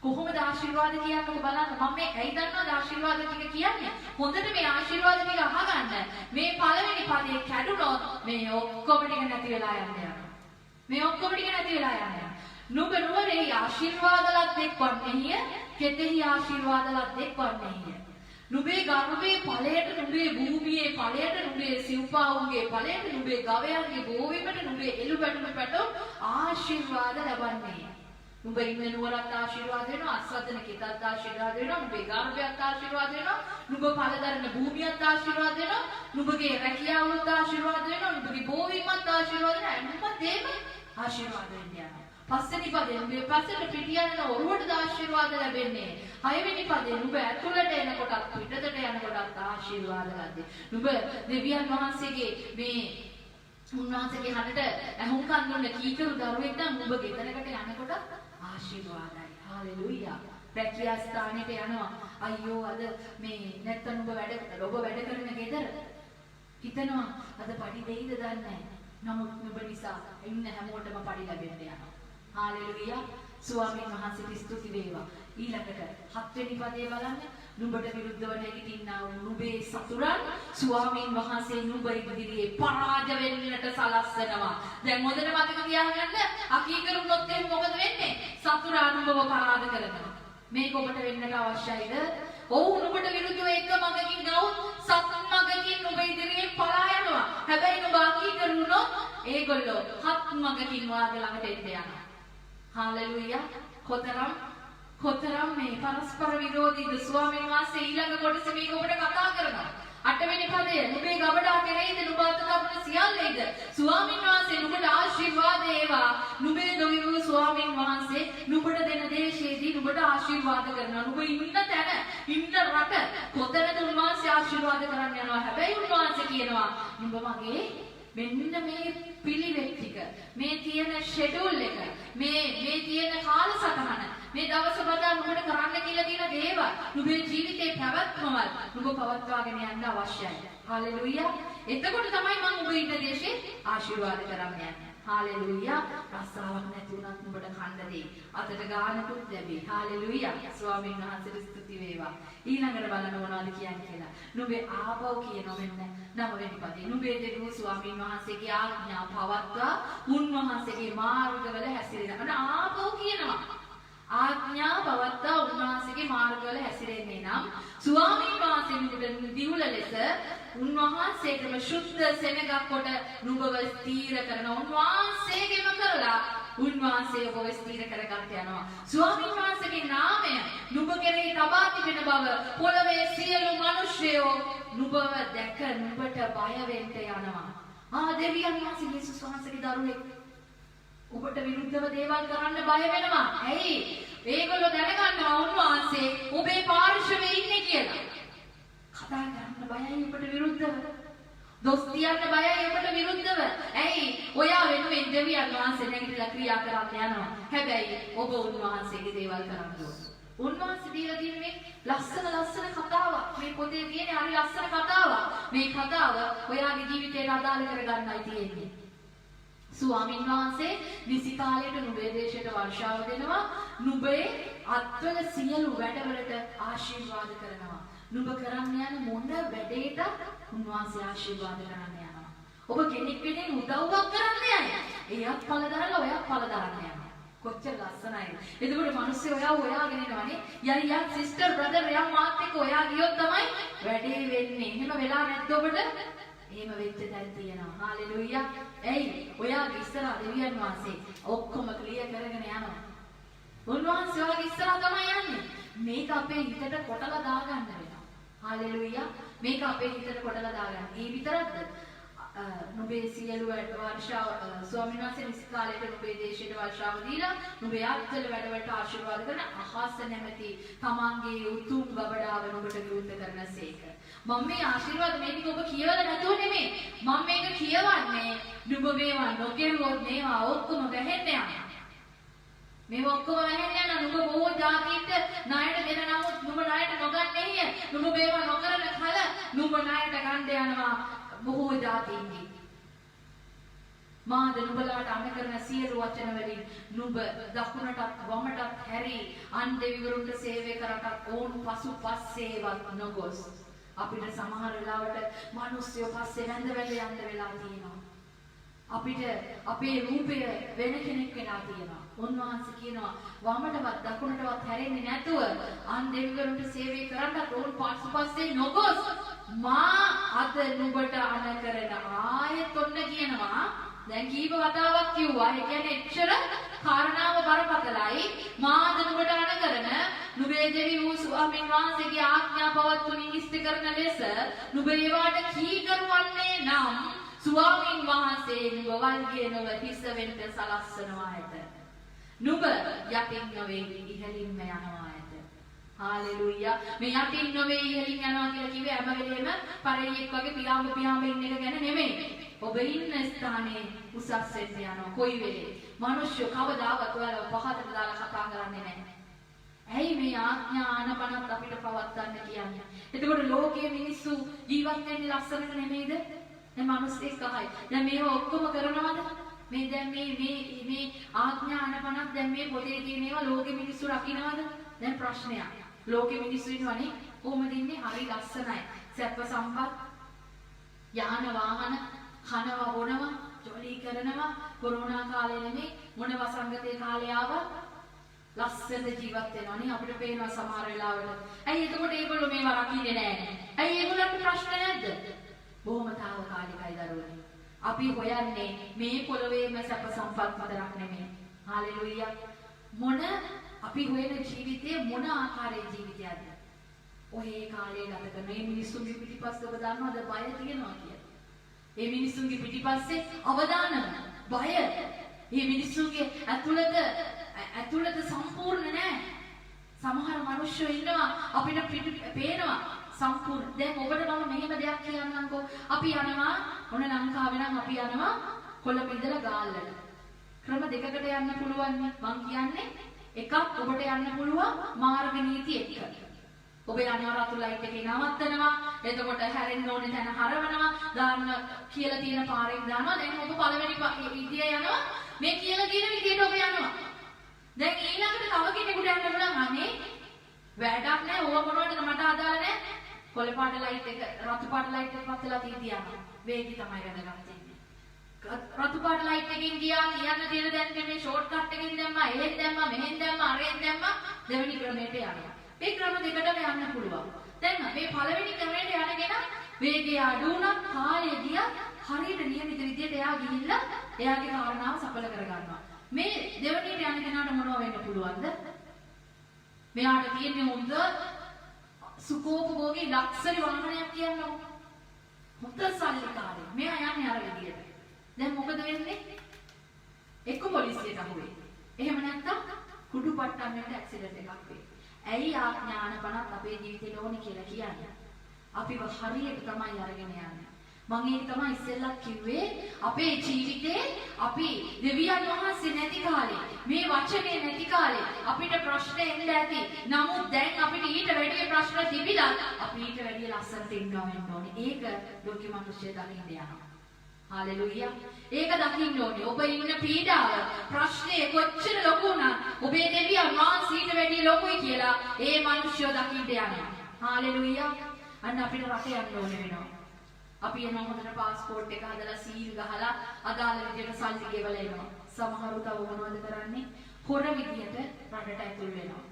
කොහොමද ආශිර්වාද කියන්නකො බලන්න. මම මේ ඇයි දන්නවද ආශිර්වාද ටික කියන්නේ? හොඳට මේ ආශිර්වාද ටික අහගන්න. මේ පළවෙනි පදේ කැඩුනොත් මේ ඔක්කොම ටික නැති වෙලා යනවා. නුඹ නුවරේ ආශිර්වාද ලද්දෙක් වන්නේය. කෙතෙහි ආශිර්වාද ලද්දෙක් වන්නේය. නුඹේ ගර්භයේ ඵලයට, නුඹේ භූමියේ ඵලයට, නුඹේ සිව්පාවුන්ගේ ඵලයට, නුඹේ ගවයන්ගේ බෝවීමට, නුඹේ එළු බැටුම පැටව ආශිර්වාද ලබන්නේය. නුඹ ඉන්න නුවරත් ආශිර්වාද වෙනවා, අස්වදන කිතත් ආශිර්වාද වෙනවා, නුඹේ ගර්භයත් ආශිර්වාද වෙනවා, නුඹ ඵලදරන භූමියත් ආශිර්වාද වෙනවා, නුඹගේ රැකියාවලත් ආශිර්වාද වෙනවා, නුඹගේ බෝවීමත් ආශිර්වාද වෙනවා. හැමදේම ආශිර්වාද වෙන්නේ. පස්වෙනි පදේ නුඹේ පස්සට පිටියන ඔරුවට ආශිර්වාද ලැබෙන්නේ. හයවෙනි පදේ නුඹ ඇතුළට එනකොටත් පිටතට යනකොටත් ආශිර්වාද ලැබෙන්නේ. නුඹ දෙවියන් වහන්සේගේ මේ උන්වහන්සේගේ හඬට ඇහුම්කන් දුන්න කීකරු දරුවෙක් නම් නුඹ ගෙදරකට යනකොට ආශිර්වාදයි. හාලෙලූයා. රැකියා ස්ථානෙට යනවා. අයියෝ අද මේ නැත්තම් ඔබ වැඩ කරන ගෙදර හිතනවා අද පඩි දෙයිද දන්නේ නැහැ. නමුත් නුඹ නිසා ඉන්න හැමෝටම පඩි ලැබෙන්න යනවා. හාලෙලූයා. ස්වාමීන් වහන්සේට ස්තුති වේවා. ඊළඟට 7 වෙනි පදේ බලන්න. නුඹට විරුද්ධව නැගිටින්නා වූ නුඹේ සතුරන් ස්වාමීන් වහන්සේ නුඹ ඉදිරියේ පරාජය වෙන්නට සලස්සනවා. දැන් හොඳට මතක තියාගන්න. අකීකරුනොත් එහෙනම් මොකද වෙන්නේ? සතුරා නුඹව පරාජය කරනවා. මේක ඔබට වෙන්නට අවශ්‍යයිද? ඔව් නුඹට විරුද්ධව එක මගකින් ගවුත් සත් මගකින් නුඹ ඉදිරියේ පලා යනවා. හැබැයි නුඹ අකීකරුනොත් ඒගොල්ලෝ හත් මගකින් වාගේ ළඟට එන්න යනවා. හාලෙලූයා. කොතරම් මේ පරස්පර විරෝධීද ස්වාමීන් වහන්සේ ඊළඟ කොටසේ මේක ඔබට කතා කරනවා. 8 වෙනි පදය නුඹේ ගබඩා කෙරෙහිද නුඹ අත තබන සියල්ලේද ස්වාමීන් වහන්සේ නුඹට ආශිර්වාද වේවා. නුඹේ දෙවි වූ ස්වාමීන් වහන්සේ නුඹට දෙන දේශයේදී නුඹට නුඹට ආශිර්වාද කරනවා. නුඹ ඉන්න තැන, ඉන්න රට කොතැනද උන්වහන්සේ ආශිර්වාද කරන්න යනවා. හැබැයි උන්වහන්සේ කියනවා නුඹ මගේ මෙන්න මේ පිළිවෙත් ටික, මේ තියෙන ෂෙඩියුල් එක, මේ තියෙන කාලසටහන, මේ දවස බදා නුඹට කරන්න කියලා තියෙන දේවල්, නුඹේ ජීවිතේ පැවැත්මවල් නුඹ පවත්වාගෙන යන්න අවශ්‍යයි. හාලෙලූයා. එතකොට තමයි මම ඔබ ඉන්න දේශේ ආශිර්වාද කරන්න යන්නේ. හාලෙලූයා. රස්සාවක් නැති වුණත් නුඹට කන්න දෙයි. අතට ගානකුත් ලැබෙයි. හාලෙලූයා. ස්වාමීන් වහන්සේට ස්තුති වේවා. ඊළඟට බලන්න මොනවද කියන්නේ කියලා. නුඹේ ආපහු කියනවා මෙන්න 9 වෙනි පදේ. නුඹේ දෙවියෝ ස්වාමීන් වහන්සේගේ ආඥා පවත්වා උන්වහන්සේගේ මාර්ගවල හැසිරෙනවා. අන්න ආපහු කියනවා. ආඥා පවත්වා උන්වහන්සේගේ මාර්ගවල හැසිරෙන්නේ නම් ස්වාමීන් වහන්සේ නුඹට දිවුල ලෙස උන්වහන්සේටම ශුද්ධ සෙනගක් කොට නුඹව ස්ථීර කරන උන්වහන්සේගෙම කරලා උන්වහන්සේ ඔබව ස්ථීර කරගන්න යනවා. ස්වාමීන් වහන්සේගේ නාමය නුඹ කෙරෙහි තබා තිබෙන බව පොළවේ සියලු මිනිස්යෝ නුඹව දැක නුඹට බය වෙන්න යනවා. දෙවියන් වහන්සේ යේසුස් වහන්සේගේ දරුවෙක් ඔබට විරුද්ධව දේවල් කරන්න බය වෙනවා. ඇයි? ඒගොල්ලෝ දැනගන්නවා උන්වහන්සේ ඔබේ පාර්ශවයේ ඉන්නේ කියලා. කතා කරන්න බයයි ඔබට විරුද්ධව. දොස් කියන්න බයයි ඔබට විරුද්ධව. ඇයි? ඔයා වෙනුවෙන් දෙවියන් වහන්සේ නැගිටලා ක්‍රියා කරන්න යනවා. හැබැයි ඔබ උන්වහන්සේගේ දේවල් කරන්න ඕන. උන්වහන්සේ දීලා තියෙන මේ ලස්සන කතාවක්. මේ පොතේ තියෙන හරි ලස්සන කතාවක්. මේ කතාව ඔයාගේ ජීවිතයට අදාළ කරගන්නයි තියෙන්නේ. ස්වාමීන් වහන්සේ නිසි කාලයට නුඹේ දේශයට වර්ෂාව දෙනවා. නුඹේ අත්වල සියලු වැඩවලට ආශිර්වාද කරනවා. නුඹ කරන්න යන මොන වැඩේට උන්වහන්සේ ආශිර්වාද කරන්න යනවා. ඔබ කෙනෙක් වෙනින් උදව්වක් කරන්න යන්නේ. එයාත් ඵල දරලා ඔයාත් ඵල දරන්න යනවා. කොච්චර ලස්සනයිද. එතකොට මිනිස්සු ඔයාව හොයාගෙන යනවනේ. යා සිස්ටර් බ්‍රදර් යා මාත් එක්ක ඔයා ගියොත් තමයි වැඩේ වෙන්නේ. එහෙම වෙලා නැද්ද ඔබට? එහෙම වෙච්ච තැන තියෙනවා. හාලෙලූයා. එයි ඔයාගේ ඉස්සරහ දෙවියන් වහන්සේ ඔක්කොම ක්ලියර් කරගෙන යනවා. උන්වහන්සේ ඔයාගේ ඉස්සරහ තමයි යන්නේ. මේක අපේ හිතට කොටලා දාගන්න වෙනවා. හාලෙලූයා. මේක අපේ හිතට කොටලා දාගන්න. ඒ විතරක්ද? නුඹේ සියලු වර්ෂාව ස්වාමීන් වහන්සේ නිසි කාලයට නුඹේ දේශයට වර්ෂාව දීලා නුඹේ අත්වල වැඩවලට ආශිර්වාද කරන අහස නැමැති තමන්ගේ උතුම් ගබඩාව නුඹට විවෘත කරනසේක. මම මේ ආශිර්වාද මේ ටික ඔබ කියවලා නැතුව නෙමෙයි. මම මේක කියවන්නේ නුඹ මේවා නොකරුවොත් මේවා ඔක්කොම වැහෙන්න යනවා. මේ ඔක්කොම වැහෙන්න යනවා. නුඹ බොහෝ ජාතියට ණයට දෙන නමුත් නුඹ ණයට නොගන්නේ. නුඹ මේවා නොකරන කල නුඹ ණයට ගන්න යනවා. බොහෝ ජාතීන්ගේ මාද නුඹලාට අණ කරන සියලු වචන වලින් නුඹ දකුණටත් වමටත් හැරි අන් දෙවිවරුන්ට සේවය කරටත් ඕන් පසු පස්සේවත් නොගොස් අපිට සමහර වෙලාවට මිනිස්සු පස්සේ වැඳ යන්න වෙලා තියෙනවා. අපිට අපේ රූපය වෙන කෙනෙක් වෙලා තියෙනවා. උන්වහන්සේ කියනවා වමටවත් දකුණටවත් හැරෙන්නේ නැතුව අන් දෙවිවරුන්ට සේවය කරන්නත් ඕන් පසු පස්සේ නොගොස් මා අද නුඹට අණ කරන ආයෙත් ඔන්න කියනවා. දැන් කීප වතාවක් කිව්වා. ඒ කියන්නේ එච්චර කාරණාව බරපතලයි. මා අද නුඹට අණ කරන නුඹේ දෙවි වූ ස්වාමීන් වහන්සේගේ ආඥා පවත්වමින් ඉෂ්ට කරන ලෙස නුඹ ඒවාට කීකරුවන්නේ නම් ස්වාමීන් වහන්සේ නුඹ වල්ගේ නොව හිස වෙන්න සලස්සනවා ඇත. නුඹ යටින් නොවේ ඉහළින්ම යනවා ඇත. හාලෙලූයා. මේ යටින් නොවේ ඉහළින් යනවා කියලා කිව්වේ හැම වෙලේම පරෙයියෙක් වගේ පියාඹ ඉන්න එක ගැන නෙමෙයි. ඔබ ඉන්න ස්ථානයේ උසස් වෙන්න යනවා. කොයි වෙලේ මිනිස්සු කවදාවත් ඔයාලව පහතට දාලා කතා කරන්නේ නැහැ. ඇයි මේ ආඥා ආනපනත් අපිට පවත්වන්න කියන්නේ? එතකොට ලෝකයේ මිනිස්සු ජීවත් වෙන්නේ ලස්සනට නෙමෙයිද? දැන් මිනිස්සෙක් අහයි. දැන් මේව ඔක්කොම කරනවද? මේ දැන් මේ ආඥා ආනපනත් දැන් මේ පොතේ තියෙන ඒවා ලෝකයේ මිනිස්සු රකින්නවද? දැන් ප්‍රශ්නයක්. ලෝකයේ මිනිස්සු ඉන්නවනේ කොහොමද ඉන්නේ? හරි ලස්සනයි. සැප සම්පත්, යාන වාහන, කනවා බොනවා, ජොලි කරනවා. කොරෝනා කාලේ නෙමෙයි මොන වසංගතේ කාලේ ආවත් ලස්සන ජීවත් වෙනවා නේ. අපිට පේනවා සමහර වෙලාවට. ඇයි එතකොට ඒගොල්ලෝ මේවා රකින්නේ නැහැ? ඇයි ඒගොල්ලන්ට ප්‍රශ්න නැද්ද? බොහොම తాවකාලිකයි දරුවනේ. අපි හොයන්නේ මේ පොළොවේම සැප සම්පත් මතක් නෙමෙයි. හාලෙලූයා. මොන අපි හොයන ජීවිතයේ මොන ආකාරයේ ජීවිතයක්ද? ඔය කාලේ ගත කරන මේ මිනිස්සුන්ගේ පිටිපස්සේ ඔබ දන්නවද බය තියෙනවා කියලා? මේ මිනිස්සුන්ගේ පිටිපස්සේ අවදානම බය. මේ මිනිස්සුන්ගේ ඇතුළත සම්පූර්ණ නැහැ. සමහර මිනිස්සු ඉන්නවා අපිට පේනවා සම්පූර්ණ. දැන් ඔබට මම මෙහෙම දෙයක් කියන්නම්කෝ. අපි යනවා ඔන්න ලංකාවේ නම් අපි යනවා කොළඹ ඉඳලා ගාල්ලට. ක්‍රම දෙකකට යන්න පුළුවන් නේ. මං කියන්නේ එකක් ඔබට යන්න පුළුවන් මාර්ග නීති එක්ක. ඔබ යනවා රතු ලයිට් එකේ නවත්තනවා. එතකොට හැරෙන්න ඕනේ තැන හරවනවා. දාන්න කියලා තියෙන පාරෙන් දානවා. දැන් ඔබ පළවෙනි විදිය යනවා. මේ කියලා කියන විදියට ඔබ යනවා. දැන් ඊළඟට තව කෙනෙකුට යන්න පුළුවන් අනේ වැඩක් නැහැ. ඕව මොනවටද මට අදාළ නැහැ. කොළ පාට ලයිට් එක රතු පාට ලයිට් එක පස්සලා තියනවා. වේගي තමයි වැඩගත් වෙන්නේ. රතු පාට ලයිට් එකකින් ගියා කියන්න තියෙන දැන් මේ ෂෝට් කට් එකකින් දැම්මා එහෙන් දැම්මා මෙහෙන් දැම්මා අරෙන් දැම්මා දෙවෙනි ක්‍රමයට යනවා. මේ ක්‍රම දෙකටම යන්න පුළුවන්. දැන් මේ පළවෙනි ක්‍රමයට යනගෙන වේගය අඩු වුණා කාලය ගියා හරියට නියමිත විදියට එයා ගිහිල්ලා එයාගේ කාරණාව සඵල කරගන්නවා. මේ දෙවෙනියට යන කෙනාට මොනව වෙන්න පුළුවන්ද? මෙයාට තියෙන්නේ හොඳ සුඛෝපභෝගී ලක්ෂරි වාහනයක් කියන්නකො. හොඳ සල්ලිකාරයෙක්. මෙයා යන්නේ අර විදියට. දැන් මොකද වෙන්නේ? එක්ක පොලිසියට අහු වෙයි. එහෙම නැත්නම් කුඩු පට්ටම්මකට ඇක්සිඩන්ට් එකක් වෙයි. ඇයි ආඥානපනත් අපේ ජීවිතේ ඕනේ කියලා කියන්නේ? අපිව හරියට තමයි අරගෙන යන්නේ. මම ඒක තමයි ඉස්සෙල්ලා කිව්වේ අපේ ජීවිතේ අපි දෙවියන් වහන්සේ නැති කාලේ මේ වචනේ නැති කාලේ අපිට ප්‍රශ්න එන්න ඇති. නමුත් දැන් අපිට ඊට වැඩි ප්‍රශ්න තිබිලා අපි ඊට වැඩි ලස්සනට ඉන්නවා වෙන්න ඕනේ. ඒක ලෝකෙ මිනිස්සු දකින්න යනවා. හාලෙලූයා. ඒක දකින්න ඕනේ. ඔබ ඉන්න පීඩාව ප්‍රශ්නේ කොච්චර ලොකු වුණත් ඔබේ දෙවියන් වහන්සේ ඊට වැඩි ලොකුයි කියලා ඒ මිනිස්සු දකින්න යනවා. හාලෙලූයා. අන්න අපිට රට යන්න ඕනේ වෙනවා. අපි එනවා හොඳට පාස්පෝර්ට් එක හදලා සීල් ගහලා අදාළ විදියට සල්ලි ගෙවලා එනවා. සමහරු තව මොනවද කරන්නේ? හොර විදියට රටට ඇතුල් වෙනවා.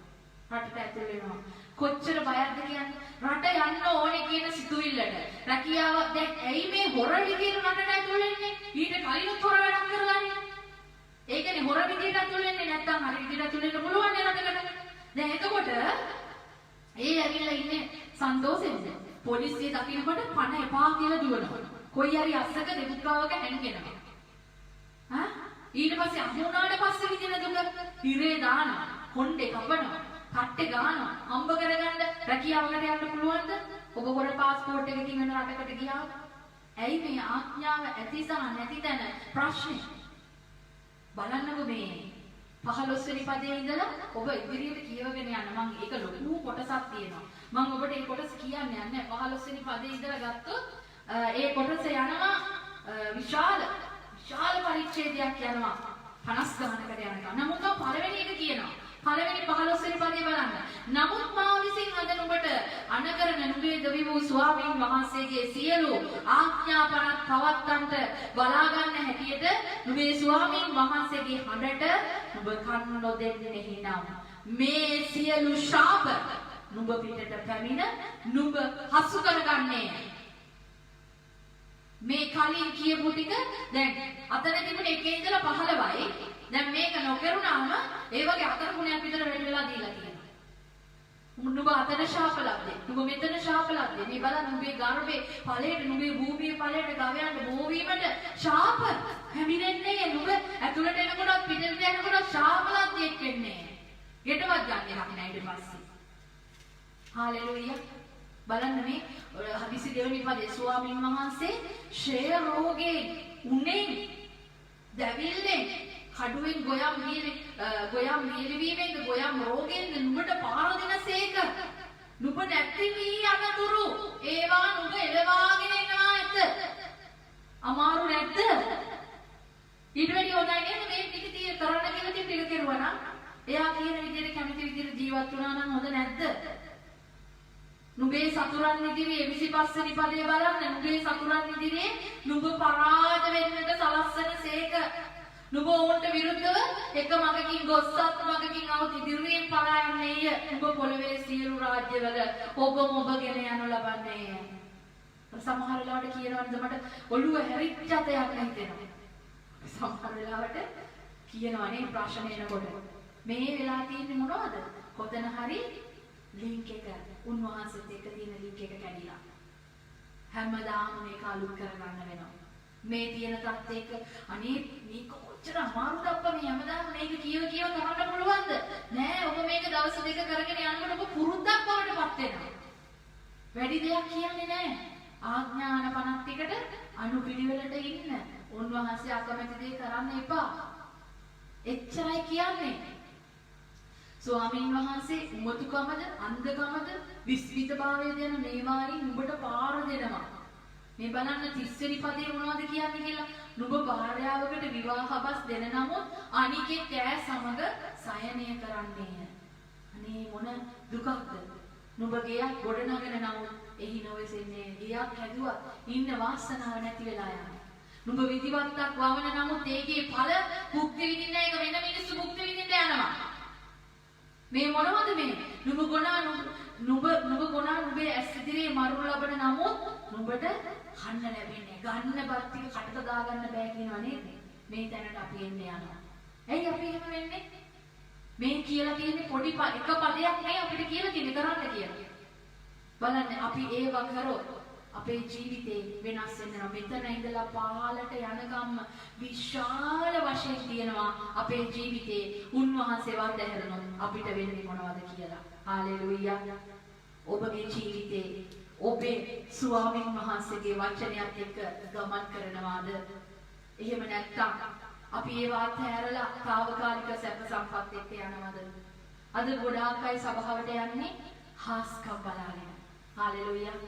රටට ඇතුල් වෙනවා. කොච්චර බයක්ද කියන්නේ? රට යන්න ඕනේ කියන සිතුවිල්ලට. රැකියාව දැන් ඇයි මේ හොර විදියට රටට ඇතුල් වෙන්නේ? ඊට කලිනුත් හොර වැඩක් කරලානේ. ඒකනේ හොර විදියට ඇතුල් වෙන්නේ නැත්තම් හරි විදියට ඇතුල් වෙන්න පුළුවන් නේ රටකට. දැන් එතකොට ඒ ඇවිල්ලා ඉන්නේ සන්තෝෂෙන්ද? පොලිසිය දකින්නකොට පණ එපා කියලා දුවනවා. කොයි හරි අස්සක දෙමුක්කාවක හැංගෙනවා. හා ඊට පස්සේ අහුණාට පස්සේ විදින දුක හිරේ දානවා. කොණ්ඩේ කපනවා. කට්ටේ ගානවා. හම්බ කරගන්න රැකියාවකට යන්න පුළුවන්ද? ඔබ හොර පාස්පෝර්ට් එකකින් වෙන රටකට ගියා. ඇයි මේ ආඥාව ඇති සහ නැති තැන ප්‍රශ්නේ? බලන්නකො මේ 15 වෙනි පදයේ ඉඳලා ඔබ ඉදිරියට කියවගෙන යන්න. මම ඒක ලොකු කොටසක් තියෙනවා. මම ඔබට ඒ කොටස කියන්න යන්නේ 15 වෙනි පදයේ ඉඳලා ගත්තොත් ඒ කොටස යනවා විශාල පරිච්ඡේදයක් යනවා 50 ගණනකට යනවා. නමුත් පළවෙනි එක කියනවා. පළවෙනි 15 වෙනි පදේ බලන්න. නමුත් මා විසින් අද නුඹට අනකරන නුඹේ දෙවි වූ ස්වාමීන් වහන්සේගේ සියලු ආඥාපනත් පවත්තන්ට බලා ගන්න හැටියට නුඹේ ස්වාමීන් වහන්සේගේ හඬට නුඹ කන් නොදෙන්නේ නම් මේ සියලු ශාප නුඹ පිටට පැමිණ නුඹ හසු කරගන්නේ. මේ කලින් කියපු ටික දැන් අතන තිබුණේ එකේ ඉඳලා 15යි. දැන් මේක නොකරුණාම ඒ වගේ අතර ගුණයක් විතර වැඩි වෙලා දීලා තියෙනවා. නුඹ අතන ශාපලක්ද? නුඹ මෙතන ශාපලක්ද? මේ බලන්න නුඹේ ගර්භේ ඵලයට නුඹේ භූමියේ ඵලයට ගවයන්ට බෝ වීමට ශාප හැමිනෙන්නේ. නුඹ ඇතුළට එනකොට පිටට යනකොට ශාපලක් දෙන්නේ. ගෙටවත් ගන්න එකක් නෑ ඊට පස්සේ. හාලෙලූයා. බලන්න මේ 22 වෙනි පදේ ස්වාමීන් වහන්සේ ෂය රෝගේ උනේ දැවිල්ලෙන් කඩුවෙන් ගොයම් නියලවීමෙන්ද ගොයම් රෝගෙන්ද නුඹට පාර දෙනසේක. නුඹ නැති වී අනතුරු ඒවා නුඹ එළවාගෙන එනවා ඇත. අමාරු නැද්ද? ඊට වැඩි හොඳයි නේද මේ ටික කරන්න කියලා ටික කෙරුවා නම් එයා කියන විදිහට කැමති විදිහට ජීවත් වුණා නම් හොඳ නැද්ද? නුඹේ සතුරන් ඉදිරියේ 25 වෙනි පදේ බලන්න. නුඹේ සතුරන් ඉදිරියේ නුඹ පරාජ වෙන්නට සලස්සන සේක. නුඹ ඔවුන්ට විරුද්ධව එක මගකින් ගොස්සත් මගකින් આવත් ඉදිරියෙන් පලා යන්නේය. නුඹ පොළවේ සියලු රාජ්‍යවල ඔබගෙන යනු ලබන්නේය. සමහර වෙලාවට කියනවද මට ඔළුව හැරිච්ච තයක් හිතෙනවා. සමහර වෙලාවට කියනවනේ ප්‍රශ්න එනකොට මේ වෙලා තියෙන්නේ මොනවද? කොතන හරි ලින්ක් එක උන්වහන්සේත් එක්ක තියෙන ලින්ක් එක කැඩිලා හැමදාම මේක අලුත් කරගන්න වෙනවා. මේ තියෙන තත්ත්වයක අනේ මේක කොච්චර අමාරුද අප්පා මේ හැමදාම මේක කියව කරන්න පුළුවන්ද? නෑ ඔබ මේක දවස් දෙක කරගෙන යනකොට ඔබ පුරුද්දක් බවට පත් වෙනවා. වැඩි දෙයක් කියන්නේ නැහැ. ආඥාන 51කට අනුපිළිවෙලට ඉන්න. උන්වහන්සේ අකමැති දේ කරන්න එපා. එච්චරයි කියන්නේ. ස්වාමීන් වහන්සේ උමතුකමද, අන්ධකමද, විස්මිතභාවය දෙන මේවායින් නුඹට පාර දෙනවා. මේ බලන්න 30 වෙනි පදේ මොනවද කියන්නේ කියලා. නුඹ භාර්යාවකට විවාහබස් දෙන නමුත් අනිකෙත් ඈ සමග සයනය කරන්නේය. අනේ මොන දුකක්ද. නුඹ ගියක් ගොඩනගෙන නමුත් එහි නොවෙසෙන්නේ. ගියක් හැදුවත් ඉන්න වාසනාව නැති වෙලා යනවා. නුඹ විධිවත්තක් වවන නමුත් ඒකේ ඵල භුක්ති විඳින්න එක වෙන මිනිස්සු භුක්ති විඳින්න යනවා. මේ මොනවද මේ? නුඹ ගොනා නුඹේ ඇස් ඉදිරියේ මරු ලබන නමුත් නුඹට කන්න ලැබෙන්නේ. ගන්න බත් ටික කටට දාගන්න බෑ කියනවා නේද? මේ තැනට අපි එන්නේ යනවා. ඇයි අපි එහෙම වෙන්නේ? මේ කියලා තියෙන්නේ පොඩි එක පදයක් නෙවෙයි අපිට කියලා තියෙන්නේ කරන්න කියලා. බලන්න අපි ඒව කරොත් අපේ ජීවිතේ වෙනස් වෙනවා. මෙතන ඉඳලා පහළට යනකම් විශාල වශයෙන් තියෙනවා අපේ ජීවිතේ උන්වහන්සේ වන්දහැරනොත් අපිට වෙන්නේ මොනවද කියලා. හාලෙලූයා. ඔබගේ ජීවිතේ ඔබේ ස්වාමීන් වහන්සේගේ වචනයත් එක්ක ගමන් කරනවාද? එහෙම නැත්නම් අපි ඒවා අත්හැරලා తాවකාලික සැප සම්පත් එක්ක යනවද? අද ගොඩාක් අය සභාවට යන්නේ හාස්කම් බලාගෙන. හාලෙලූයා.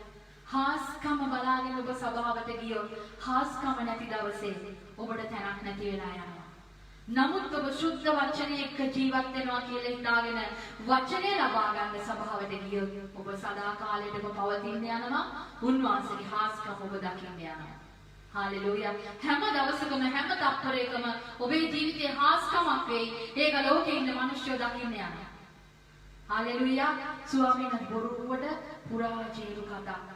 හාස්කම බලාගෙන ඔබ සභාවට ගියොත් හාස්කම නැති දවසේ ඔබට තැනක් නැති වෙලා යනවා. නමුත් ඔබ සුද්ධ වචනය එක්ක ජීවත් වෙනවා කියලා හිතාගෙන වචනය ලබා ගන්න සභාවට ගියොත් ඔබ සදාකාලයටම පවතින්න යනවා. උන්වහන්සේගේ හාස්කම ඔබ දකින්න යනවා. හාලෙලූයා. හැම දවසකම හැම තත්පරයකම ඔබේ ජීවිතේ හාස්කමක් වෙයි. ඒක ලෝකේ ඉන්න මිනිස්සු දකින්න යනවා. හාලෙලූයා. ස්වාමීන් බොරුවට පුරාජේරු කතා.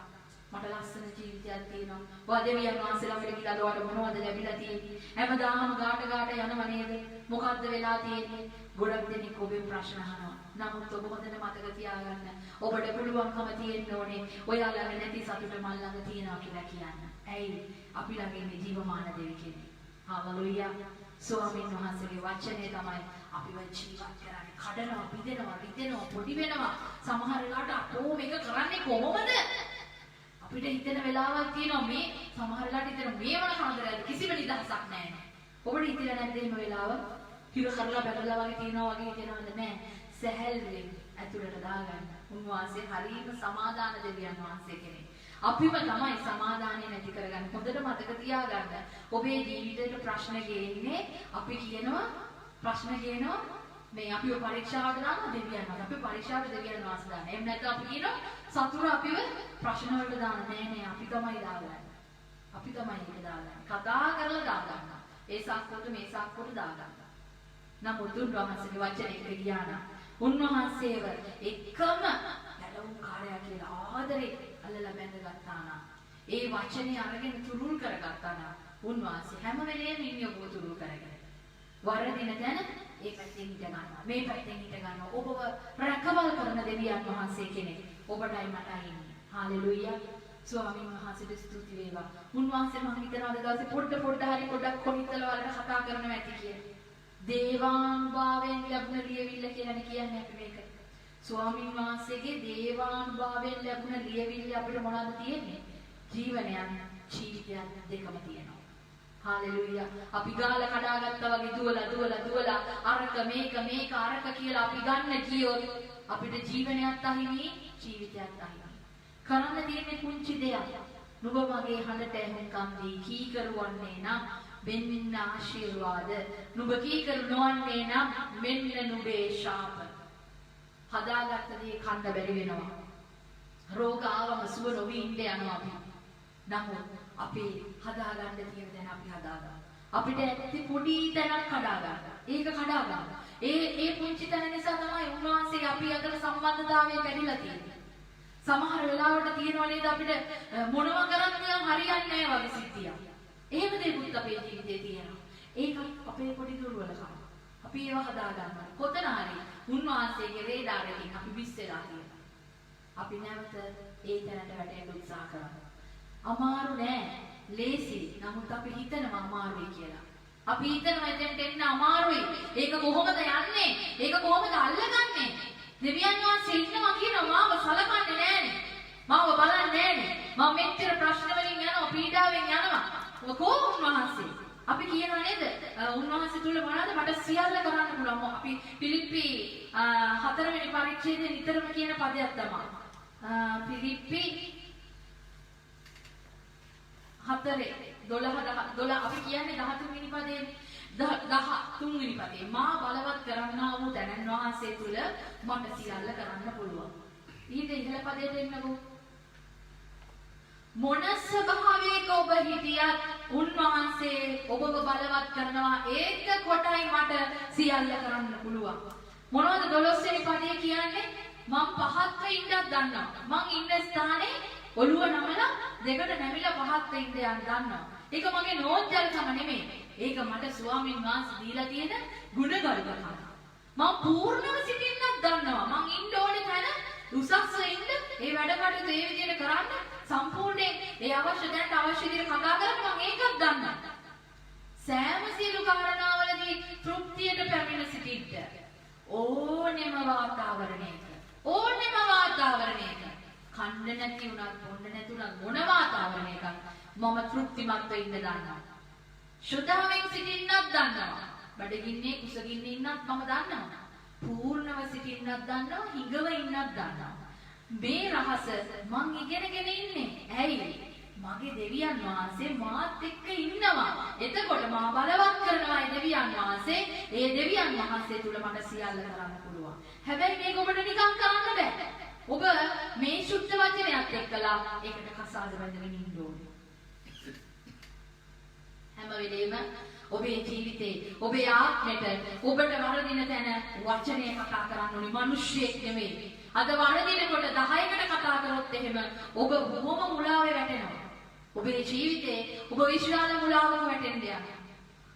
මට ලස්සන ජීවිතයක් තියෙනවා. ඔය දෙවියන් වහන්සේලා අපිට කියලා ඔයාලට මොනවද ලැබිලා තියෙන්නේ? හැමදාම ගාට යනව නේද? මොකද්ද වෙලා තියෙන්නේ? ගොඩක් දෙනෙක් ඔබෙන් ප්‍රශ්න අහනවා. නමුත් ඔබ හොඳට මතක තියාගන්න. ඔබට පුළුවන්කම තියෙන්න ඕනේ ඔයාලගේ නැති සතුට මල් ළඟ තියනවා කියලා කියන්න. ඇයි? අපි ළඟ ඉන්නේ ජීවමාන දෙවි කෙනෙක්. හාලෙලූයා. ස්වාමීන් වහන්සේගේ වචනේ තමයි අපිව ජීවත් කරන්නේ. කඩනවා, බිඳෙනවා, පොඩි වෙනවා. සමහර වෙලාවට අපෝ මේක කරන්නේ කොහොමද? අපිට හිතෙන වෙලාවක් තියෙනවා මේ සමහර වෙලාවට හිතෙන මේ වන කාන්දරයද කිසිම නිදහසක් නැහැ. ඔබට හිතෙලා නැද්ද එහෙම වෙලාව? හිර කරලා බැලලා වගේ තියනවා වගේ හිතෙනවද නැහැ. සැහැල්ලුවෙන් ඇතුළට දාගන්න. උන්වහන්සේ හරීම සමාදාන දෙවියන් වහන්සේ කෙනෙක්. අපිම තමයි සමාදානය නැති කරගන්නේ. හොඳට මතක තියාගන්න. ඔබේ ජීවිතේට ප්‍රශ්න ගේන්නේ අපි කියනවා මේ අපිව පරීක්ෂාවට දානවා දෙවියන් වහන්සේ. අපි පරීක්ෂාවට දෙවියන් වහන්සේ දානවා. එහෙම නැත්නම් අපි කියනවා සතුරු අපිව ප්‍රශ්න වලට දාන්න නෑ අපි තමයි දාගන්නේ. අපි තමයි ඒක දාගන්නේ. කතා කරලා දාගන්නවා. ඒ සාක්කුවට මේ සාක්කුවට දාගන්නවා. නමුත් උන්වහන්සේගේ වචනේ ගියා නම් උන්වහන්සේව එකම ගැලවුම් කාර්යය කියලා ආදරේ අල්ලලා බැඳගත්තා නම් ඒ වචනේ අරගෙන තුරුල් කරගත්තා නම් උන්වහන්සේ හැම වෙලේම ඉන්නේ ඔබ තුරුල් කරගෙන. වරදින දැන ඒ පැත්තෙන් හිට ගන්නවා. මේ පැත්තෙන් හිට ගන්නවා. ඔබව රැකවල් කරන දෙවියන් වහන්සේ කෙනෙක්. ඔබටයි මටයි ඉන්නේ. හාලෙලූයා. ස්වාමීන් වහන්සේට ස්තුති වේවා. උන්වහන්සේ මම හිතනවා අද දවසේ පොඩ්ඩක් කොනිතල වලට කතා කරනවා ඇති කියලා. දේවානුභාවයෙන් ලැබුණ ලියවිල්ල කියන්නේ අපි මේක. ස්වාමීන් වහන්සේගේ දේවානුභාවයෙන් ලැබුණ ලියවිල්ල අපිට මොනවද තියෙන්නේ? ජීවිතයක් දෙකම තියෙනවා. හාලෙලූයා. අපි ගාලා කඩාගත්තා වගේ දුවලා අරක මේක අරක කියලා අපි ගන්න කියොත් අපිට ජීවනයත් අහිමි, ජීවිතයත් අහිමි. කරන්න තියෙන්නේ කුංචි දෙයක්. නුඹ මගේ හඬට ඇහුම්කම් දී කීකරුවන්නේ නම් මෙන්න ආශිර්වාද. නුඹ කීකරු නොවන්නේ නම් මෙන්න නුඹේ ශාප. හදාගත්ත දේ කන්න බැරි වෙනවා. රෝග ආවම සුව නොවි ඉන්න යනවා අපි. නමුත් අපි හදාගන්න තියෙන දේ අපි හදාගන්න. අපිට ඇති පොඩි තැනක් හදාගන්න. ඒක කඩාගන්න. ඒ පුංචි තැන නිසා තමයි උන්වහන්සේ අපි අතර සම්බන්ධතාවය කැඩිලා තියෙන්නේ. සමහර වෙලාවට තියෙනවා නේද අපිට මොනවා කරත් හරියන්නේ නැහැ වගේ සිද්ධියක්. එහෙම දෙයක් අපේ ජීවිතේ තියෙනවා. ඒක අපේ පොඩි දුර්වලකම. අපි ඒව හදාගන්න. කොතන හරි උන්වහන්සේගේ රේඩාරකින් අපි විශ්සලා තියෙනවා. අපි නැවත ඒ තැනට වැටෙන්න උත්සාහ කරනවා. අමාරු නෑ, ලේසි. නමුත් අපි හිතනවා අමාරුයි කියලා. අපි හිතනවා එතෙන්ට එන්න අමාරුයි. ඒක කොහොමද යන්නේ? ඒක කොහොමද අල්ලගන්නේ? දෙවියන් වහන්සේ ඉන්නවා කියනවා මාව සලකන්නේ නැහනේ. මාව බලන්නේ නැහනේ. මම මෙච්චර ප්‍රශ්න වලින් යනවා, පීඩාවෙන් යනවා. කොහොම උන්වහන්සේ? අපි කියනවා නේද? උන්වහන්සේ තුල මොනවද මට සියල්ල කරන්න පුළුවන්. අපි පිලිප්පි 4 වෙනි පරිච්ඡේදයේ නිතරම කියන පදයක් තමයි. පිලිප්පි 4:12 අපි කියන්නේ 13 වෙනි පදේ 13 වෙනි පදේ මා බලවත් කරන්නා වූ තැනන් වහන්සේ තුල මට සියල්ල කරන්න පුළුවන්. ඊට ඉහළ පදයට එන්නකෝ. මොන ස්වභාවයක ඔබ හිටියත් උන්වහන්සේ ඔබව බලවත් කරනවා. ඒක කොටයි මට සියල්ල කරන්න පුළුවන්. මොනවද 12 වෙනි පදේ කියන්නේ? මම පහත්ව ඉන්නත් දන්නවා. මං ඉන්න ස්ථානේ ඔළුව නමලා දෙකට නැමිලා පහත්ව ඉන්න යන්න දන්නවා. ඒක මගේ නෝන්ජල්කම නෙමෙයි. ඒක මට ස්වාමීන් වහන්සේ දීලා තියෙන ගුණගරුකම. මම පූර්ණව සිටින්නත් දන්නවා. මං ඉන්න ඕනේ තැන උසස්ව ඉන්න ඒ වැඩ කටයුතු ඒ විදිහට කරන්න සම්පූර්ණයෙන් ඒ අවශ්‍ය දැනට අවශ්‍ය විදිහට කතා කරන්න මම ඒකත් දන්නවා. සෑම සියලු කාරණාවලදී තෘප්තියට පැමිණ සිටින්න ඕනෙම වාතාවරණයක කන්න නැති උනත් බොන්න නැති උනත් මොන වාතාවරණයක මම තෘප්තිමත්ව ඉන්න දන්නවා. ශුද්ධාවෙන් සිටින්නත් දන්නවා. බඩගින්නේ කුසගින්නේ ඉන්නත් මම දන්නවා. පූර්ණව සිටින්නත් දන්නවා, හිඟව ඉන්නත් දන්නවා. මේ රහස මං ඉගෙනගෙන ඉන්නේ. ඇයි? මගේ දෙවියන් වහන්සේ මාත් එක්ක ඉන්නවා. එතකොට මා බලවත් කරනවා ඒ දෙවියන් වහන්සේ. ඒ දෙවියන් වහන්සේ තුල මට සියල්ල කරන්න පුළුවන්. හැබැයි මේක ඔබට නිකන් කරන්න බෑ. ඔබ මේ සුද්ධ වචනයත් එක්කලා ඒකට කසාද බැඳගෙන ඉන්න ඕනේ. හැම වෙලේම ඔබේ ජීවිතේ ඔබේ ආත්මෙට ඔබට වරදින තැන වචනය කතා කරන්න ඕනේ. මිනිස්සෙක් නෙමෙයි. අද වරදිනකොට 10කට කතා කරොත් එහෙම ඔබ බොහොම මුලාවේ වැටෙනවා. ඔබේ ජීවිතේ ඔබ විශාල මුලාවක වැටෙන්න යනවා.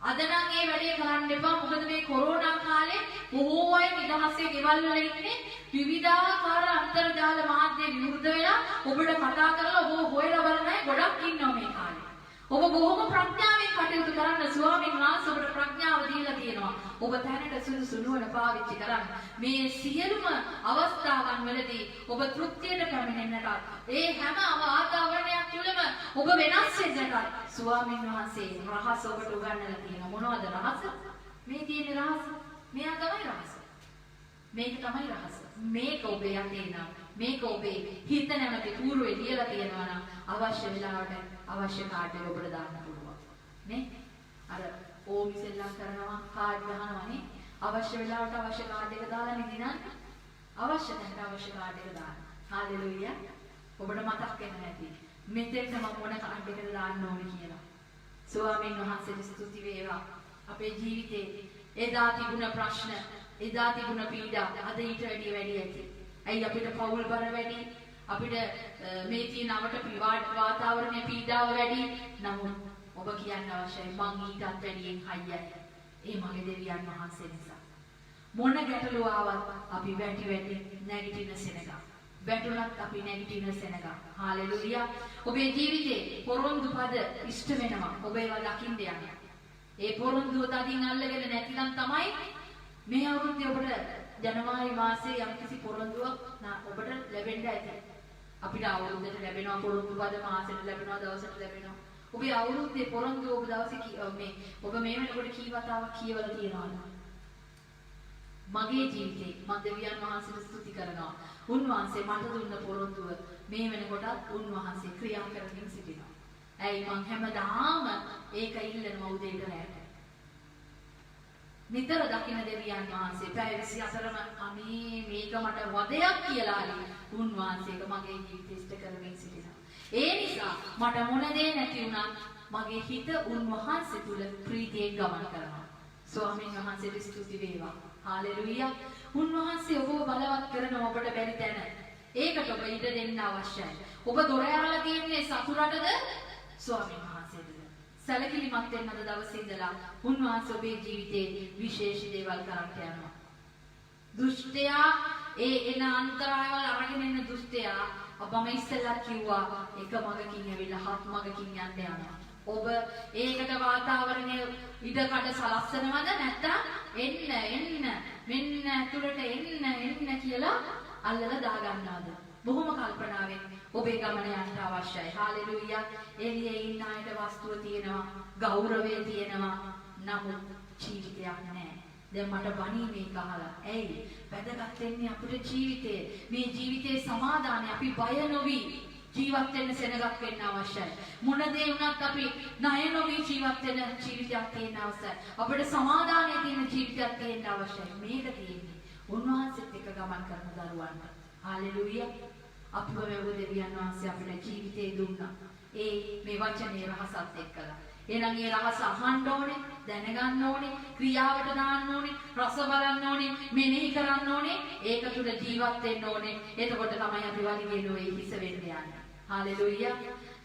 අද නම් මේ වැඩේ කරන්න එපා. මොකද මේ කොරෝනා කාලේ බොහෝ අය නිදහසේ ගෙවල් වල ඉන්නේ. විවිධාකාර අන්තර්ජාල මාධ්‍ය විරුද්ධ වෙලා ඔබට කතා කරලා ඔබ හොයලා බලන අය ගොඩක් ඉන්නවා මේ කාලේ. ඔබ බොහොම ප්‍රඥාවෙන් කටයුතු කරන්න ස්වාමීන් වහන්සේ ඔබට ප්‍රඥාව දීලා තියෙනවා. ඔබ තැනට සුදුසු නුවණ පාවිච්චි කරන්න. මේ සියලුම අවස්ථාවන් වලදී ඔබ තෘප්තියට පැමිණෙන්නට ඒ හැම වාතාවරණයක් තුළම ඔබ වෙනස් වෙන්නට ස්වාමීන් වහන්සේ රහස ඔබට උගන්වලා තියෙනවා. මොනවද රහස? මේ තියෙන රහස. මෙයා තමයි රහස. මේක තමයි රහස. මේක ඔබේ යන්නේ නම් මේක ඔබේ හිත නැමැති పూర్වේ ලියලා තියෙනවා නම් අවශ්‍ය වෙලාවට අවශ්‍ය කාඩ් එක ඔබට දාන්න පුළුවන් නේ. අර ඕම් ඉස්සෙල්ලා කරනවා කාඩ් ගහනවානේ. අවශ්‍ය වෙලාවට අවශ්‍ය කාඩ් එක දාලා නිදිනන්න. අවශ්‍ය තැනට අවශ්‍ය කාඩ් එක දාන්න. හාලෙලූයා. ඔබට මතක් වෙන්නේ නැති. මෙතෙන්ට මම මොන කාඩ් එකද දාන්න ඕනේ කියලා. ස්වාමීන් වහන්සේට ස්තුති වේවා. අපේ ජීවිතේ එදා තිබුණ ප්‍රශ්න, එදා තිබුණ පීඩා අද ඊට වැඩි ඇති. ඇයි අපිට පෞල් බර වැඩි? අපිට මේ තියෙන අවට වාතාවරණයේ පීඩාව වැඩි. නමුත් ඔබ කියන්න අවශ්‍යයි මං ඊටත් වැඩියෙන් හයියයි. ඒ මගේ දෙවියන් වහන්සේ නිසා. මොන ගැටලුව ආවත් අපි වැටි නැගිටින සෙනග. වැටුණත් අපි නැගිටින සෙනග. හාලෙලූයා. ඔබේ ජීවිතේ පොරොන්දු පද ඉෂ්ට වෙනවා. ඔබ ඒවා දකින්න යන්න. ඒ පොරොන්දුව තදින් අල්ලගෙන නැතිනම් තමයි මේ අවුරුද්දේ ඔබට ජනවාරි මාසයේ යම්කිසි පොරොන්දුවක් ඔබට ලැබෙන්න ඇති. අපිට අවුරුද්දට ලැබෙනවා පොරොන්දු පද, මාසෙට ලැබෙනවා, දවසට ලැබෙනවා. ඔබේ අවුරුද්දේ පොරොන්දුව ඔබ දවසේ ඔබ මේ වෙනකොට කී වතාවක් කියවලා තියෙනවද? මගේ ජීවිතේ මම දෙවියන් වහන්සේට ස්තුති කරනවා. උන්වහන්සේ මට දුන්න පොරොන්දුව මේ වෙනකොටත් උන්වහන්සේ ක්‍රියා කරමින් සිටිනවා. ඇයි මං හැමදාම ඒක ඉල්ලනවා උදේට රැට. නිතර දකින්න දෙවියන් වහන්සේ පැය 24ම අනේ මේක මට වදයක් කියලා හරි උන්වහන්සේක මගේ ජීවිතේ ඉෂ්ට කරමින් සිටිනවා. ඒ නිසා මට මොන දේ නැති වුණත් මගේ හිත උන්වහන්සේ තුල ප්‍රීතියෙන් ගමන් කරනවා. ස්වාමීන් වහන්සේට ස්තුති වේවා. හාලෙලූයා. උන්වහන්සේ ඔබව බලවත් කරන ඔබට බැරි තැන. ඒකට ඔබ ඉඩ දෙන්න අවශ්‍යයි. ඔබ දොර ඇරලා තියන්නේ සතුටටද? ස්වාමීන් වහන්සේට සැලකිලිමත් වෙන්න අද දවසේ ඉඳලා උන්වහන්සේ ඔබේ ජීවිතේ විශේෂ දේවල් කරන්න යනවා. දුෂ්ටයා එන අන්තරායවල අරගෙන එන දුෂ්ටයා ඔබම ඉස්සෙල්ලා කිව්වා එක මගකින් ඇවිල්ලා හත් මගකින් යන්න යනවා. ඔබ ඒකට වාතාවරණය ඉඩකඩ සලස්සනවද නැත්නම් එන්න මෙන්න ඇතුළට එන්න කියලා අල්ලලා දාගන්නවද? බොහොම කල්පනාවෙන් ඔබේ ගමන යන්න අවශ්‍යයි. හාලෙලූයා. එළියේ ඉන්න අයට වස්තුව තියෙනවා, ගෞරවය තියෙනවා. නමුත් ජීවිතයක් නැහැ. දැන් මට බණී මේක අහලා. ඇයි? වැදගත් වෙන්නේ අපේ ජීවිතේ. මේ ජීවිතේ සමාදානය අපි බය නොවි ජීවත් වෙන්න සෙනගක් වෙන්න අවශ්‍යයි. මොන දේ වුණත් අපි ණය නොවි ජීවත් වෙන ජීවිතයක් තියෙන්න අවශ්‍යයි. අපිට සමාදානයේ තියෙන ජීවිතයක් තියෙන්න අවශ්‍යයි. මේක තියෙන්නේ උන්වහන්සේත් එක්ක ගමන් කරන දරුවන්ට. හාලෙලූයා. අපිව මෙව දෙවියන් වහන්සේ අපිට ජීවිතේ දුන්නා. මේ වචනේ රහසත් එක්කලා. එහෙනම් ඒ රහස අහන්න ඕනේ, දැනගන්න ඕනේ, ක්‍රියාවට දාන්න ඕනේ, රස බලන්න ඕනේ, මෙනෙහි කරන්න ඕනේ, ඒක තුල ජීවත් වෙන්න ඕනේ. එතකොට තමයි අපි වලිගේ නොවේ හිස වෙන්න යන්නේ. හාලෙලූයා.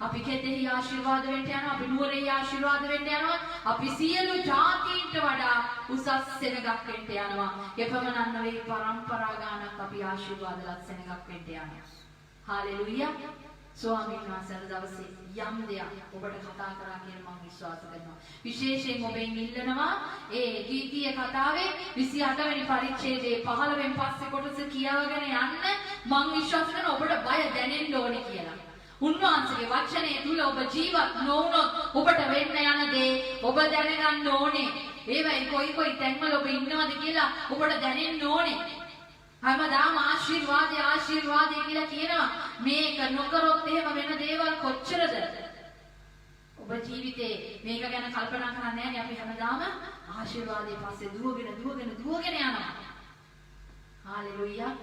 අපි කෙතෙහි ආශිර්වාද වෙන්න යනවා, අපි නුවරේ ආශිර්වාද වෙන්න යනවා, අපි සියලු ජාතීන්ට වඩා උසස් සෙනගක් වෙන්න යනවා. එපමණක් නෙවෙයි පරම්පරා ගානක් අපි ආශිර්වාද ලත් සෙනගක් වෙන්න යනවා. හාලෙලූයා. ස්වාමීන් වහන්සේ දවසේ යම් දෙයක් ඔබට කතා කරා කියලා මම විශ්වාස කරනවා. විශේෂයෙන් ඔබෙන් ඉල්ලනවා ඒ ද්විතීය කතාවේ 28 වෙනි පරිච්ඡේදයේ 15 වෙනි පස්සේ කොටස කියවගෙන යන්න මම විශ්වාස කරනවා ඔබට බය දැනෙන්න ඕනේ කියලා. උන්වහන්සේගේ වචනේ තුල ඔබ ජීවත් නොවුනොත් ඔබට වෙන්න යන දේ ඔබ දැනගන්න ඕනේ. ඒවයි කොයි තැන්වල ඔබ ඉන්නවද කියලා ඔබට දැනෙන්න ඕනේ. හැමදාම ආශිර්වාදය කියලා කියනවා. මේක නොකරොත් එහෙම වෙන දේවල් කොච්චරද? ඔබ ජීවිතේ මේක ගැන කල්පනා කරන්නේ නැහැ. අපි හැමදාම ආශිර්වාදයේ පස්සේ දුවගෙන යනවා. හාලෙලූයා.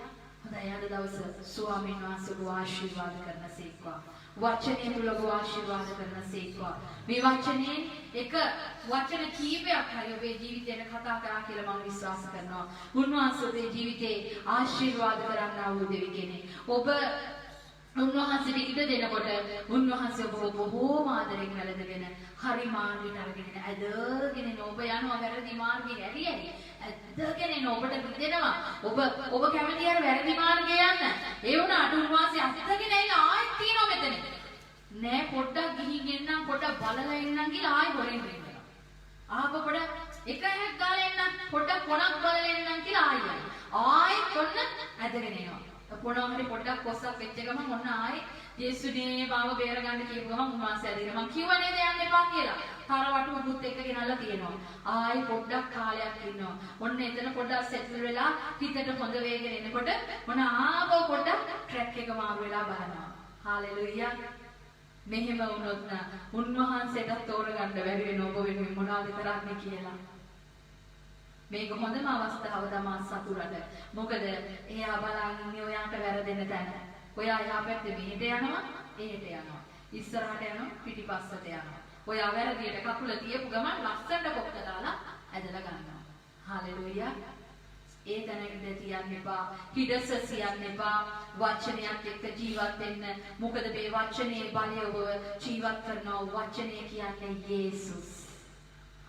හොඳයි අද දවස ස්වාමීන් වහන්සේව ආශිර්වාද කරනසේක්වා. වචනේ තුල ඔබ ආශිර්වාද කරනසේක්වා. මේ වචනේ එක වචන කීපයක් හරි ඔබේ ජීවිතේට කතා කරා කියලා මම විශ්වාස කරනවා. උන්වහන්සේ ඔබේ ජීවිතේ ආශිර්වාද කරන්නා වූ දෙවි කෙනෙක්. ඔබ උන්වහන්සේට ඉඩ දෙනකොට උන්වහන්සේ ඔබ බොහෝම ආදරෙන් වැළඳගෙන හරි මාර්ගයට අරගෙන ඇදගෙන ඔබ යනවා වැරදි මාර්ගේ ඇරියයි ඇදගෙන ඔබට දෙනවා. ඔබ කැමති අර වැරදි මාර්ගේ යන්න. ඒ වුණාට උන්වහන්සේ අත්දගෙන ඇවිල්ලා ආයෙත් තියනවා මෙතන. නෑ පොඩ්ඩක් ගිහින් එන්නම් පොඩ්ඩක් බලලා එන්නම් කියලා ආයෙ හොරෙන් දෙනවා. පොඩ්ඩක් එක හැක් ගාලා එන්නම් පොඩ්ඩක් කොනක් බලලා එන්නම් කියලා ආයෙත් ඔන්න ඇදගෙන එනවා. පොණා හරි පොඩ්ඩක් කොස්සක් වෙච්ච ගමන් ඔන්න ආයෙ ජේසුනේ මාව බේර ගන්න කියපු ගමන් උන්වහන්සේ ඇදගෙන මං කිව්වා නේද යන්න එපා කියලා. තරවටුව පුත් එක්ක ගෙනල්ලා තියෙනවා. ආයෙ පොඩ්ඩක් කාලයක් ඉන්නවා. ඔන්න එතන පොඩ්ඩක් සෙටල් වෙලා හිතට හොඳ වේගෙන එනකොට මොන ආපහු පොඩ්ඩක් ට්‍රැක් එක මාරු වෙලා බලනවා. හාලෙලූයා. මෙහෙම වුණොත් උන්වහන්සේට තෝරගන්න බැරි වෙන ඔබ වෙනුවෙන් මොනවද කරන්නේ කියලා. මේක හොඳම අවස්ථාව තමයි සතුරට. මොකද එයා බලන්නේ ඔයාට වැරදෙන තැන. ඔයා එහා පැත්තේ මෙහෙට යනවා, එහෙට යනවා. ඉස්සරහට යනවා, පිටිපස්සට යනවා. ඔයා වැරදියට කකුල තියපු ගමන් ලස්සනට කොක්ක දාලා ඇදලා ගන්නවා. හාලෙලූයා. ඒ තැනකට තියන්න එපා. හිඩස සියන්න එපා. වචනයත් එක්ක ජීවත් වෙන්න. මොකද මේ වචනේ බලය ඔබ ජීවත් කරනවා. වචනේ කියන්නේ යේසුස්.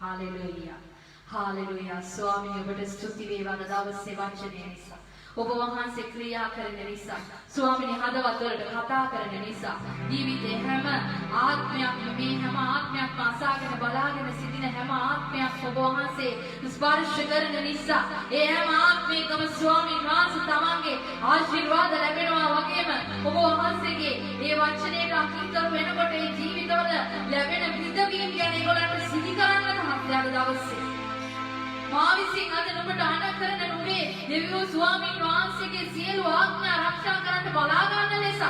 හාලෙලූයා. හාලෙලූයා. ස්වාමී ඔබට ස්තුති වේවා දවසේ වචනේ නිසා. ඔබ වහන්සේ ක්‍රියා කරන නිසා, ස්වාමීනි හදවත් වලට කතා කරන නිසා, ජීවිතේ හැම ආත්මයක්ම අසාගෙන බලාගෙන සිටින හැම ආත්මයක් ඔබ වහන්සේ ස්පර්ශ කරන නිසා, ඒ හැම ආත්මයකම ස්වාමීන් වහන්සේ තමන්ගේ ආශිර්වාද ලැබෙනවා වගේම ඔබ වහන්සේගේ ඒ වචනයට අකීතර වෙනකොට ඒ ජීවිතවල ලැබෙන විදවීම් ගැන ඒගොල්ලන්ට සිහි කරන්න තමයි අද දවසේ මාවිසින් අද නුඹට අණ කරන නුඹේ දෙවියෝ ස්වාමීන් වහන්සේගේ සියලු ආඥා ආරක්ෂා කරන්න බලා ගන්න ලෙස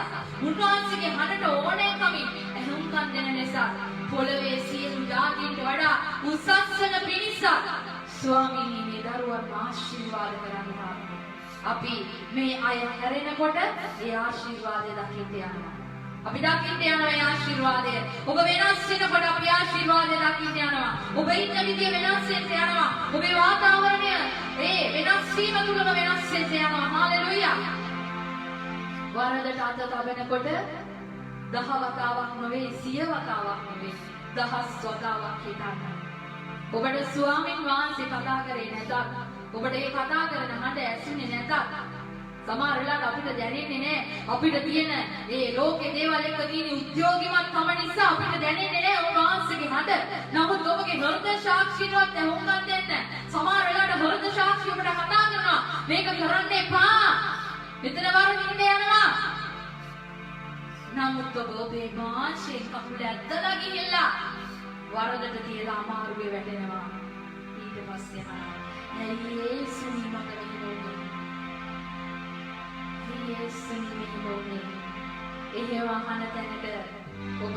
උන්වහන්සේගේ හඬට ඕනෑකමින් ඇහුම්කන් දෙන ලෙස පොළවේ සියලු ජාතීන්ට වඩා උසස් වන පිණිස ස්වාමීනි මේ දරුවන් ආශිර්වාද කරන්න අපි මේ අය හැරෙනකොට ඒ ආශිර්වාදය දකින්න යනවා. අපි දකින්න යනවා ඒ ආශිර්වාදය. ඔබ වෙනස් වෙනකොට අපි ආශිර්වාදය දකින්න යනවා. ඔබ ඉන්න විදිය වෙනස් වෙන්න යනවා. ඔබේ වාතාවරණය වෙනස් වීම තුලම වෙනස් වෙන්න යනවා. හාලෙලූයා. වරදට අත තබනකොට 10 වතාවක් නෙවෙයි 100 වතාවක් නෙවෙයි 10 වතාවක් හිතන්න. ඔබට ස්වාමීන් වහන්සේ කතා කරේ නැතත්, ඔබට ඒ කතා කරන හඬ ඇසුනේ නැතත්, සමහර වෙලාවට අපිට දැනෙන්නේ නැහැ. අපිට තියෙන ඒ ලෝකේ දේවල් එක්ක තියෙන උද්‍යෝගිමත්කම නිසා අපිට දැනෙන්නේ නැහැ උන්වහන්සේගේ හඬ. නමුත් ඔබගේ හෘද සාක්ෂියවත් ඇහුම්කන් දෙන්න. සමහර වෙලාවට හෘද සාක්ෂිය ඔබට කතා කරනවා. මේක කරන්න එපා. මෙතන වරදින්න යනවා. නමුත් ඔබේ මාංශයෙන් කකුල ඇද්දලා ගිහිල්ලා වරදට තියලා අමාරුවේ වැටෙනවා. ඊට පස්සේ ඇයි යේසුනි මට මෙහෙම වුනේ? එහෙම අහන තැනට ඔබ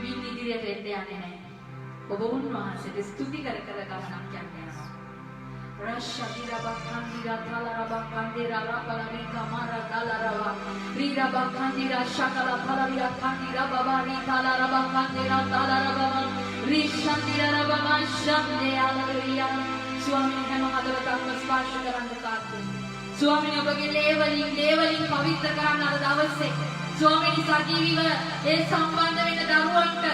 මින් ඉදිරියට එන්න යන්නේ නැහැ. ඔබ උන්වහන්සේට ස්තුති කර කර ගමනක් යනවා. Rashadira bakandira talara bakandira rapalari kamara talara rira bakandira shakala palavira kandira babari talara bakandira talara baba rishandira baba shande alariya ස්වාමීන් හැම හදවතක්ම ස්පර්ශ කරන්න තාත්තේ ස්වාමීන් ඔබගේ ලේවලින් පවිත්‍ර කරන්න අද දවසේ ස්වාමීන් සජීවීව ඒ සම්බන්ධ වෙන දරුවන්ට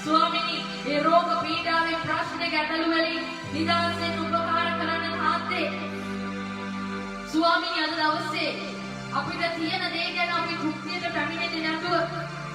ස්වාමීන් ඒ රෝග පීඩාවේ ප්‍රශ්න ගැටලු වලින් නිදහසෙන් උපකාර කරන්න තාත්තේ ස්වාමීන් අද දවසේ අපිට තියෙන දේ ගැන අපි තෘප්තියට පැමිණෙන්නේ නැතුව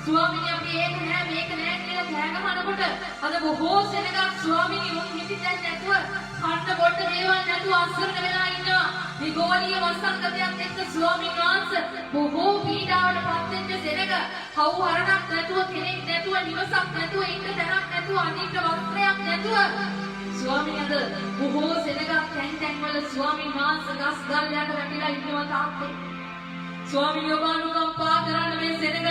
ස්වාමීන් අපි ඒක නෑ මේක නෑ කියලා කෑ ගහනකොට අද බොහෝ සෙනගක් ස්වාමීන් උන් හිතින් නැතුව කන්න බොන්න දේවල් නැතුව අසරණ වෙලා ඉන්නවා. මේ ගෝලීය වසංගතයත් එක්ක ස්වාමීන් වහන්සේ බොහෝ පීඩාවට පත් වෙච්ච සෙනග කවු හරණක් නැතුව කෙනෙක් නැතුව නිවසක් නැතුව ඉන්න තැනක් නැතුව අනිත් වස්ත්‍රයක් නැතුව ස්වාමීන් අද බොහෝ සෙනග තැන් වල ස්වාමීන් වහන්සේ ගස් ගල් යට වැටිලා ඉන්නවා තාත්තේ. ස්වාමීන් ඔබ අනුකම්පා කරන්න මේ සෙනගට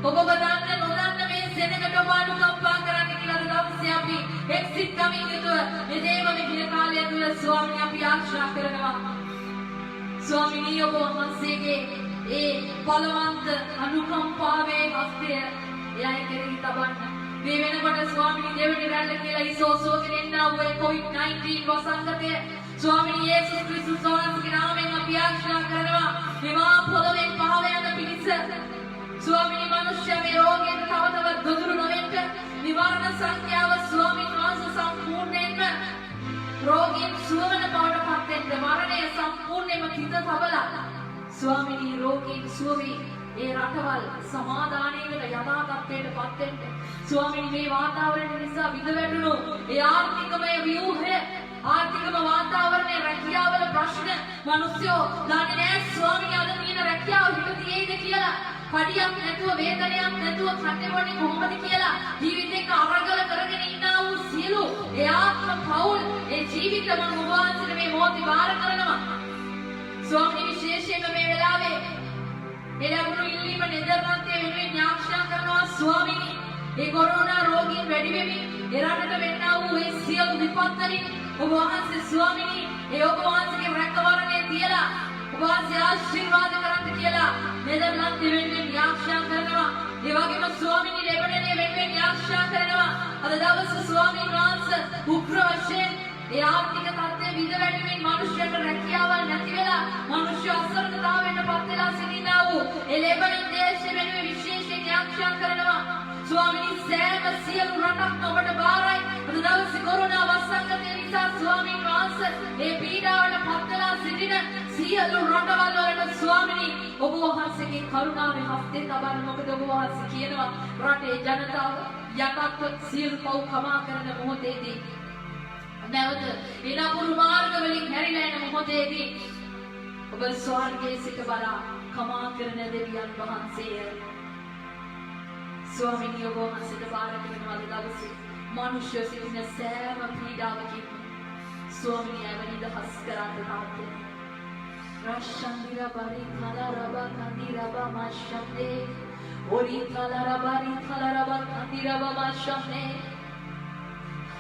ඔබ බදන්න නොදන්න මේ සෙනගට ඔබ අනුකම්පා කරන්න කියලා දවසේ අපි එක්සිට් කමින් යුතුව මේ දේව මෙහෙය කාලය තුල ස්වාමීන් අපි ආශා කරනවා. ස්වාමීන් ඔබ වහන්සේගේ ඒ බලවන්ත අනුකම්පාවේ හස්තය එයයි කෙරෙහි තබන්න. මේ වෙනකොට ස්වාමීන් දෙවියන් රැල්ල කියලා ඉසෝසෝගෙන එන්නා වූ COVID-19 වසංගතය ස්වාමීන් යේසුස් ක්‍රිස්තුස් වහන්සේගේ නාමයෙන් අපි ආශා කරනවා. මෙවා පොළොවෙන් පහව යන පිණිස ස්වාමීන් වහන්සේ මේ රෝගයෙන් තව තවත් ගොදුරු නොවෙන්න නිවාරණ සංඛ්‍යාව ස්වාමීන් වහන්සේ සම්පූර්ණයෙන්ම රෝගීන් සුවවන බවට පත් වෙන්න මරණය සම්පූර්ණයෙන්ම හිත තබලා ස්වාමීන් රෝගීන් සුවවි ඒ රටවල් සමාදානයකට යථා තත්ත්වයට පත් වෙන්න ස්වාමීන් මේ වාතාවරණය නිසා විඳ වැටුණු ඒ ආර්ථිකමය ව්‍යුහය ආර්ථිකම වාතාවරණය රැකියාවල ප්‍රශ්න මිනිස්සු දන්නේ නැහැ ස්වාමීන් අද තියෙන රැකියාව හිත තියෙයිද කියලා පඩියක් නැතුව වේතනයක් නැතුව කටේවන්නේ කොහොමද කියලා ජීවිතේක අරගල කරගෙන ඉන්නා වූ සියලු ඒ ආත්ම පෞල් ඒ ජීවිත මම ඔබවහන්සේට මේ මොහොතේ බාර කරනවා ස්වාමීන් විශේෂයෙන්ම මේ වෙලාවේ එළවුණු ඉල්ලීම නෙදර්ලන්තයේ වෙනුවෙන් ඥාක්ෂා කරනවා ස්වාමීන් ඒ කොරෝනා රෝගීන් වැඩි වෙමින් එරටට වෙන්නා වූ ඒ සියලු විපත් වලින් ඔබ වහන්සේ ස්වාමීන් ඒ ඔබ වහන්සේගේ රැකවරණය තියලා ඔබ වහන්සේ ආශිර්වාද කරන්න කියලා නෙදර්ලන්තයේ වෙනුවෙන් ඥාක්ෂා කරනවා ඒ වගේම ස්වාමීන් ලෙබනනේ වෙනුවෙන් ඥාක්ෂා කරනවා අද දවසේ ස්වාමීන් වහන්සේ උග්‍ර වශයෙන් ඒ ආර්ථික තත්ත්වය විඳ වැටෙමින් මිනිස්සුන්ට රැකියාවල් නැති වෙලා මිනිස්සු අසරණතාවයට පත් වෙලා සිටිනා වූ ඒ ලෙබනන් දේශය වෙනුවෙන් විශේෂයෙන් ඥාක්ෂා කරනවා ස්වාමීන් සෑම සියලු රටක්ම ඔබට බාරයි අද දවසේ කොරෝනා වසංගතය නිසා ස්වාමීන් වහන්සේ ඒ පීඩාවට පත් වෙලා සිටින සියලු රටවල් වලට ස්වාමීන් ඔබ වහන්සේගේ කරුණාවේ හස්තේ තබන්න මොකද ඔබ වහන්සේ කියනවා රටේ ජනතාව යටත්ව සියලු පව් කමා කරන මොහොතේදී නැවත විනාපුරු මාර්ග වලින් හැරිලා යන මොහොතේදී ඔබ ස්වර්ගයේ සිට බලා කමා කරන දෙවියන් වහන්සේය ස්වාමීන් වහන්සේට බාර කරනවා දවසේ මනුෂ්‍ය සිටින සෑම පීඩාවකින් ස්වාමීන් නිදහස් කරන්න තාත්තේ රාශන්දිරා බරි කලරබා කන්දිරබා මාෂම්දේ ඔරි කලරබරි කලරබා කන්දිරබා මාෂම්දේ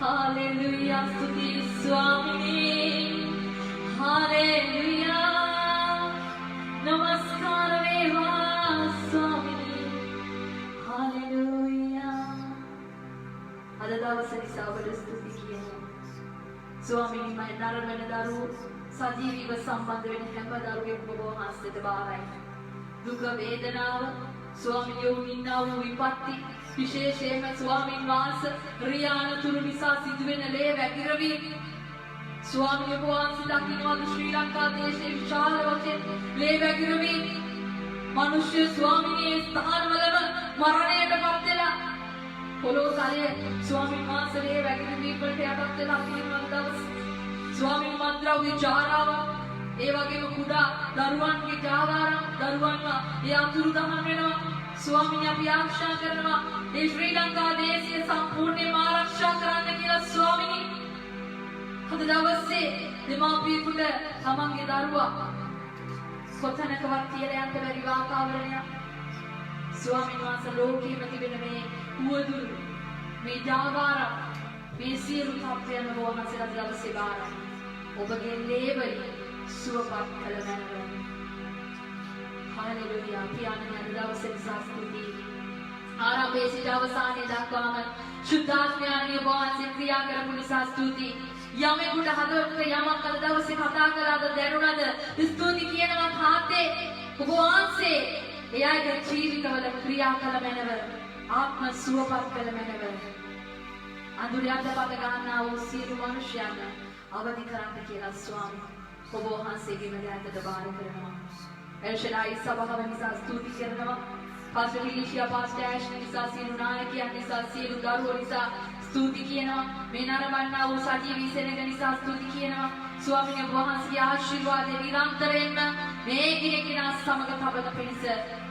Hallelujah, Stuti Swamini. Hallelujah. Namaskar Veva Swamini. Hallelujah. Ada dawasani sabada stuti kiyana. Swamini mai naramana daru sajeeviව සම්බන්ධ වෙන හැම දරුවෙක්ම ඔබ වහන්සේට බාරයි. දුක වේදනාව ස්වාමියෝ ඉන්නා වූ විපත්ති විශේෂයෙන්ම ස්වාමීන් වහන්සේ රියානතුරු නිසා සිදුවෙන ලේ වැగిරවීම ස්වාමීන් වහන්සේ දකින්නවාද ශ්‍රී ලංකා දේශයේ විශාල වශයෙන් ලේ වැగిරවීම මිනිස්සු ස්වාමීන්ගේ ස්ථානවලම මරණයට පත් වෙලා පොළොව තලයේ ස්වාමීන් වහන්සේ ලේ වැగిරවීම වලට යටත් වෙලා තියෙන දවස් ස්වාමීන් මන්ද්‍රව්‍ය ජාරාව ඒ වගේම කුඩා දරුවන්ගේ ජාවාරම් දරුවන්ව ඒ අතුරුදහන් වෙනවා. ස්වාමීනි අපි ආරක්ෂා කරනවා. මේ ශ්‍රී ලංකා දේශය සම්පූර්ණයෙන්ම ආරක්ෂා කරන්න කියලා ස්වාමීනි. අද දවසේ දෙමාපියෙකුට තමන්ගේ දරුවා කොතැනකවත් තියලා යන්න බැරි වාතාවරණයක්. ස්වාමීන් වහන්සේ ලෝකෙම තිබෙන මේ උවදුරු මේ ජාවාරම් මේ සියලු තත්ත්වයන් වහන්සේලා දවසේ බාරයි. ඔබගේ ලේබරි සුවපත් කළ මැනව. හාලෙලූයා. පියාණන් අද දවසේ සාස්තුති. ආරම්භයේ සිට අවසානයේ දක්වාම ශුද්ධාත්මයන්ගේ වහන්සේ ක්‍රියා කරපු නිසා ස්තුති. යමෙකුට හදවතට යමක් අද දවසේ කතා කළාද දැනුණාද? ස්තුති කියනවා තාත්තේ ඔබ වහන්සේ එයාගේ ජීවිතවල ක්‍රියා කළ මැනව. ආත්ම සුවපත් කළ මැනව. අඳුරේ අදපත ගන්නා වූ සියලු මනුෂ්‍යයන් අවදි කරන්න කියලා ස්වාමී ඔබ වහන්සේගේ මැදට බාර කරනවා. එල්ෂඩායි සභාව නිසා ස්තුති කරනවා. පාස්ටර් ලිෂියා පාස්ටර් ඇෂ් නිසා සියලු නායකයන් නිසා සියලු දරුවෝ නිසා ස්තුති කියනවා. මේ නරඹන්නා වූ සජීවී සෙනඟ නිසා ස්තුති කියනවා. ස්වාමීන් වහන්සේගේ ආශිර්වාදය නිරන්තරයෙන්ම මේ කිරිකිනා සමග තබන පිණිස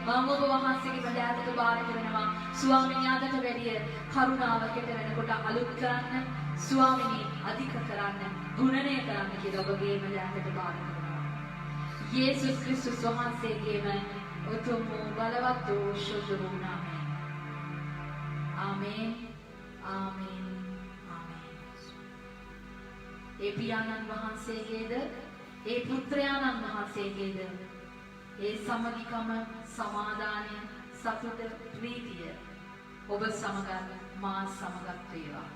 මම ඔබ වහන්සේගේ මැදට බාර කරනවා. ස්වාමීන් ආදට වැඩිය කරුණාවකට වෙනකොට අලුත් කරන්න ස්වාමීනි අධික කරන්න ගුණණය කරන්න කියලා ඔබගේ මැදට බාර කරනවා. යේසුස් ක්‍රිස්තුස් වහන්සේගේම උතුම් බලවත් වූ ශුද්ධ වූ නාමයෙන්. ආමේන්. ආමේන්. ආමේන්. ඒ පියාණන් වහන්සේගේද ඒ පුත්‍රයාණන් වහන්සේගේද ඒ සමගිකම සමාදානය සතුට ප්‍රීතිය ඔබ සමගත් මා සමගත් වේවා.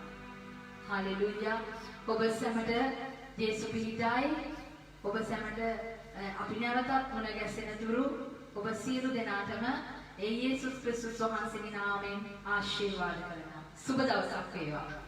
හාලෙලූයා. ඔබ සැමට යේසු පිහිටයි. ඔබ සැමට අපි නැවතත් මුණ ගැසෙන තුරු ඔබ සියලු දෙනාටම ඒ යේසුස් ක්‍රිස්තුස් වහන්සේගේ නාමයෙන් ආශිර්වාද කරනවා. සුබ දවසක් වේවා.